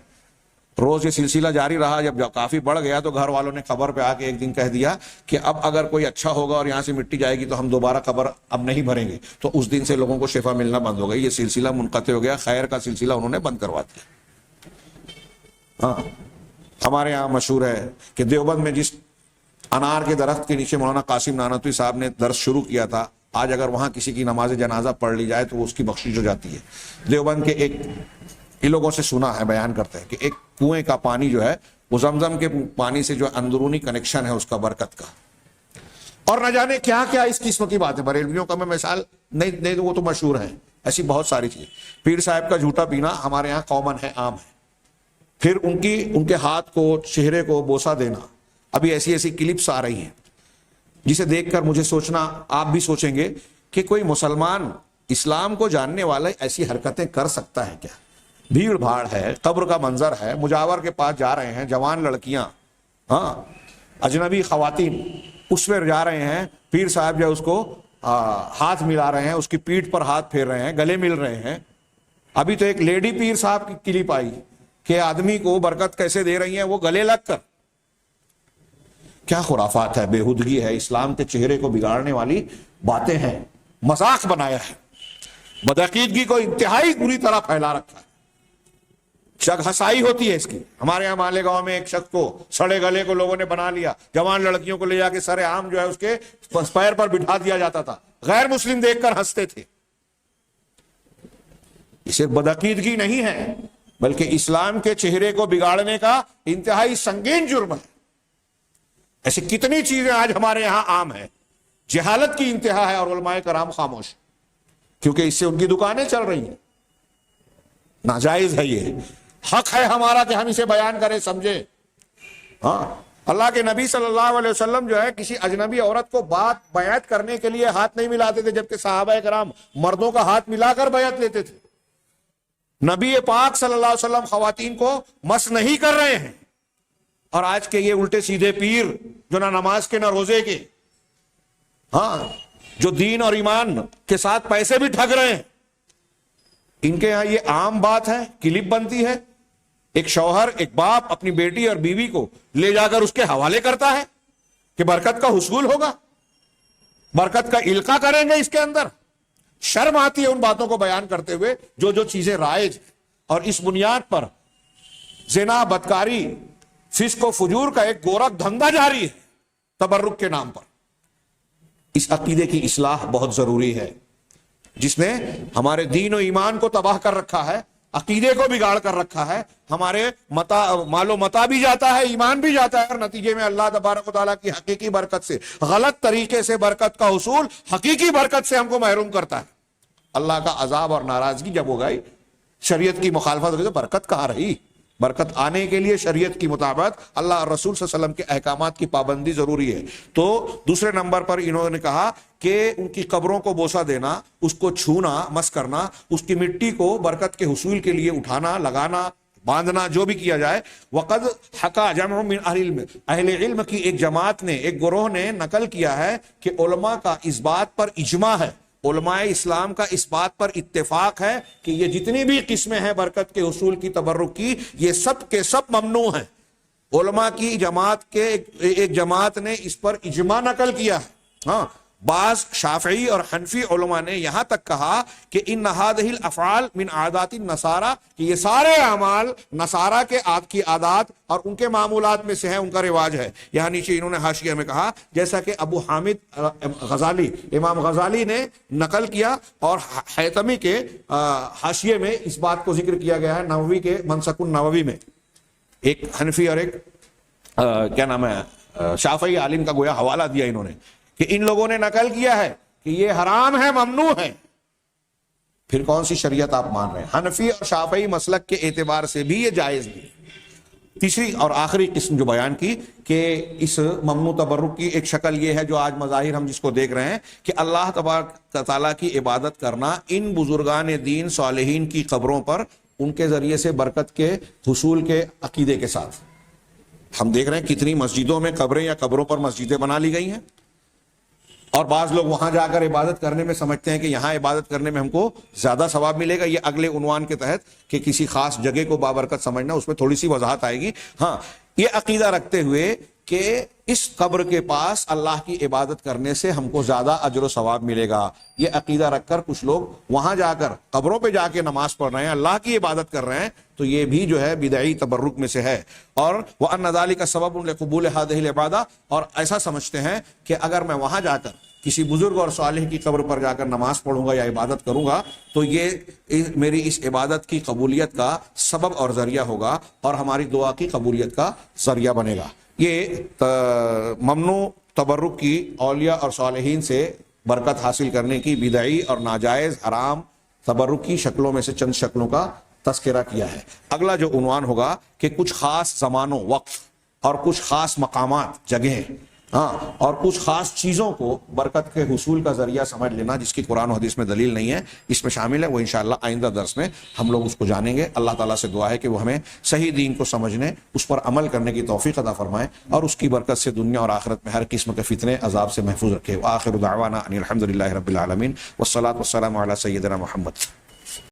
روز یہ سلسلہ جاری رہا. جب کافی بڑھ گیا تو گھر والوں نے قبر پہ آ کے ایک دن کہہ دیا کہ اب اگر کوئی اچھا ہوگا اور یہاں سے مٹی جائے گی تو ہم دوبارہ قبر اب نہیں بھریں گے. تو اس دن سے لوگوں کو شفا ملنا بند ہو گئی. یہ سلسلہ منقطع ہو گیا، خیر کا سلسلہ انہوں نے بند کروا دیا. ہاں، ہمارے یہاں مشہور ہے کہ دیوبند میں جس انار کے درخت کے نیچے مولانا قاسم نانوتوی صاحب نے درس شروع کیا تھا، آج اگر وہاں کسی کی نماز جنازہ پڑھ لی جائے تو اس کی بخشش ہو جاتی ہے. دیوبند کے ایک ان لوگوں سے سنا ہے، بیان کرتے ہیں کہ ایک کنویں کا پانی جو ہے وہ زمزم کے پانی سے جو اندرونی کنیکشن ہے اس کا، برکت کا، اور نہ جانے کیا کیا اس قسم کی بات ہے. بریلویوں کا میں مثال نہیں دوں، وہ تو مشہور ہیں، ایسی بہت ساری چیزیں. پیر صاحب کا جھوٹا پینا ہمارے یہاں کامن ہے، عام ہے. پھر ان کے ہاتھ کو، چہرے کو بوسہ دینا. ابھی ایسی ایسی کلپس آ رہی ہیں جسے دیکھ کر مجھے سوچنا، آپ بھی سوچیں گے کہ کوئی مسلمان اسلام کو جاننے والا ایسی حرکتیں کر سکتا ہے کیا؟ بھیڑ بھاڑ ہے، قبر کا منظر ہے، مجاور کے پاس جا رہے ہیں جوان لڑکیاں، ہاں، اجنبی خواتین، اس پہ جا رہے ہیں، پیر صاحب جو اس کو ہاتھ ملا رہے ہیں، اس کی پیٹھ پر ہاتھ پھیر رہے ہیں، گلے مل رہے ہیں. ابھی تو ایک لیڈی پیر صاحب کی کلپ آئی کہ آدمی کو برکت کیسے دے رہی ہیں، وہ گلے لگ کر. کیا خرافات ہے، بےہودگی ہے، اسلام کے چہرے کو بگاڑنے والی باتیں ہیں، مذاق بنایا ہے، بدعقیدگی کو انتہائی بری طرح پھیلا رکھا ہے. شک ہسائی ہوتی ہے اس کی. ہمارے یہاں مالیگاؤں میں ایک شخص کو سڑے گلے کو لوگوں نے بنا لیا، جوان لڑکیوں کو لے جا کے سر عام جو ہے اس کے پیر پر بٹھا دیا جاتا تھا، غیر مسلم دیکھ کر ہنستے تھے. یہ صرف بدعقیدگی نہیں ہے بلکہ اسلام کے چہرے کو بگاڑنے کا انتہائی سنگین جرم ہے۔ ایسی کتنی چیزیں آج ہمارے یہاں عام ہیں، جہالت کی انتہا ہے اور علماء کرام خاموش، کیونکہ اس سے ان کی دکانیں چل رہی ہیں۔ ناجائز ہے، یہ حق ہے ہمارا کہ ہم اسے بیان کریں، سمجھیں۔ ہاں، اللہ کے نبی صلی اللہ علیہ وسلم جو ہے کسی اجنبی عورت کو بیعت کرنے کے لیے ہاتھ نہیں ملاتے تھے، جبکہ صحابہ کرام مردوں کا ہاتھ ملا کر بیعت لیتے تھے۔ نبی پاک صلی اللہ علیہ وسلم خواتین کو مس نہیں کر رہے ہیں، اور آج کے یہ الٹے سیدھے پیر جو نہ نماز کے نہ روزے کے، ہاں، جو دین اور ایمان کے ساتھ پیسے بھی ٹھگ رہے ہیں، ان کے ہاں یہ عام بات ہے، کلپ بنتی ہے۔ ایک شوہر، ایک باپ اپنی بیٹی اور بیوی کو لے جا کر اس کے حوالے کرتا ہے کہ برکت کا حصول ہوگا، برکت کا القاء کریں گے اس کے اندر۔ شرم آتی ہے ان باتوں کو بیان کرتے ہوئے جو چیزیں رائج، اور اس بنیاد پر زنا، بدکاری، فسق و فجور کا ایک گورکھ دھندا جاری ہے تبرک کے نام پر۔ اس عقیدے کی اصلاح بہت ضروری ہے، جس نے ہمارے دین و ایمان کو تباہ کر رکھا ہے، عقیدے کو بگاڑ کر رکھا ہے، ہمارے مال و متا بھی جاتا ہے، ایمان بھی جاتا ہے، اور نتیجے میں اللہ تبارک و تعالیٰ کی حقیقی برکت سے، غلط طریقے سے برکت کا حصول حقیقی برکت سے ہم کو محروم کرتا ہے۔ اللہ کا عذاب اور ناراضگی جب ہو گئی، شریعت کی مخالفت ہوگی، تو برکت کہاں رہی؟ برکت آنے کے لیے شریعت کی مطابقت، اللہ اور رسول صلی اللہ علیہ وسلم کے احکامات کی پابندی ضروری ہے۔ تو دوسرے نمبر پر انہوں نے کہا کہ ان کی قبروں کو بوسہ دینا، اس کو چھونا، مس کرنا، اس کی مٹی کو برکت کے حصول کے لیے اٹھانا، لگانا، باندھنا، جو بھی کیا جائے۔ وقد حقا جمع من اہل علم، اہل علم کی ایک جماعت نے، ایک گروہ نے نقل کیا ہے کہ علماء کا اس بات پر اجماع ہے، علماء اسلام کا اس بات پر اتفاق ہے کہ یہ جتنی بھی قسمیں ہیں برکت کے حصول کی، تبرک کی، یہ سب کے سب ممنوع ہیں۔ علماء کی جماعت کے ایک جماعت نے اس پر اجماع نقل کیا ہے۔ ہاں، بعض شافعی اور حنفی علماء نے یہاں تک کہا کہ ان هذه الافعال من عادات النصارى، کہ یہ سارے اعمال نصارہ کی عادات اور ان کے معمولات میں سے ہیں، ان کا رواج ہے۔ یہاں نیچے انہوں نے حاشیہ میں کہا، جیسا کہ ابو حامد غزالی، امام غزالی نے نقل کیا، اور حیثمی کے حاشیے میں اس بات کو ذکر کیا گیا ہے، نووی کے منسک النووی میں۔ ایک حنفی اور ایک کیا نام ہے شافعی عالم کا گویا حوالہ دیا انہوں نے کہ ان لوگوں نے نقل کیا ہے کہ یہ حرام ہے، ممنوع ہے۔ پھر کون سی شریعت آپ مان رہے ہیں؟ حنفی اور شافعی مسلک کے اعتبار سے بھی یہ جائز نہیں۔ تیسری اور آخری قسم جو بیان کی کہ اس ممنوع تبرک کی ایک شکل یہ ہے، جو آج مظاہر ہم جس کو دیکھ رہے ہیں، کہ اللہ تبارک تعالیٰ کی عبادت کرنا ان بزرگان دین صالحین کی قبروں پر، ان کے ذریعے سے برکت کے حصول کے عقیدے کے ساتھ۔ ہم دیکھ رہے ہیں کتنی مسجدوں میں قبریں یا قبروں پر مسجدیں بنا لی گئی ہیں، اور بعض لوگ وہاں جا کر عبادت کرنے میں سمجھتے ہیں کہ یہاں عبادت کرنے میں ہم کو زیادہ ثواب ملے گا۔ یہ اگلے عنوان کے تحت کہ کسی خاص جگہ کو بابرکت سمجھنا، اس میں تھوڑی سی وضاحت آئے گی۔ ہاں، یہ عقیدہ رکھتے ہوئے کہ اس قبر کے پاس اللہ کی عبادت کرنے سے ہم کو زیادہ اجر و ثواب ملے گا، یہ عقیدہ رکھ کر کچھ لوگ وہاں جا کر قبروں پہ جا کے نماز پڑھ رہے ہیں، اللہ کی عبادت کر رہے ہیں، تو یہ بھی جو ہے بدعی تبرک میں سے ہے۔ اور وَأَنَّ ذَلِكَ سَبَبٌ لِقُبُولِ هَذِهِ الْعِبَادَةِ، اور ایسا سمجھتے ہیں کہ اگر میں وہاں جا کر کسی بزرگ اور صالح کی قبر پر جا کر نماز پڑھوں گا یا عبادت کروں گا تو یہ میری اس عبادت کی قبولیت کا سبب اور ذریعہ ہوگا، اور ہماری دعا کی قبولیت کا ذریعہ بنے گا۔ یہ ممنوع تبرک کی، اولیاء اور صالحین سے برکت حاصل کرنے کی بدعی اور ناجائز حرام تبرک کی شکلوں میں سے چند شکلوں کا تذکرہ کیا ہے۔ اگلا جو عنوان ہوگا کہ کچھ خاص زمانوں، وقت اور کچھ خاص مقامات، جگہیں، ہاں، اور کچھ خاص چیزوں کو برکت کے حصول کا ذریعہ سمجھ لینا جس کی قرآن و حدیث میں دلیل نہیں ہے، اس میں شامل ہے۔ وہ انشاءاللہ آئندہ درس میں ہم لوگ اس کو جانیں گے۔ اللہ تعالیٰ سے دعا ہے کہ وہ ہمیں صحیح دین کو سمجھنے، اس پر عمل کرنے کی توفیق عطا فرمائے، اور اس کی برکت سے دنیا اور آخرت میں ہر قسم کے فتنے، عذاب سے محفوظ رکھے۔ وآخر دعوانا ان الحمد للہ رب العالمین، والصلاۃ والسلام علی سیدنا محمد۔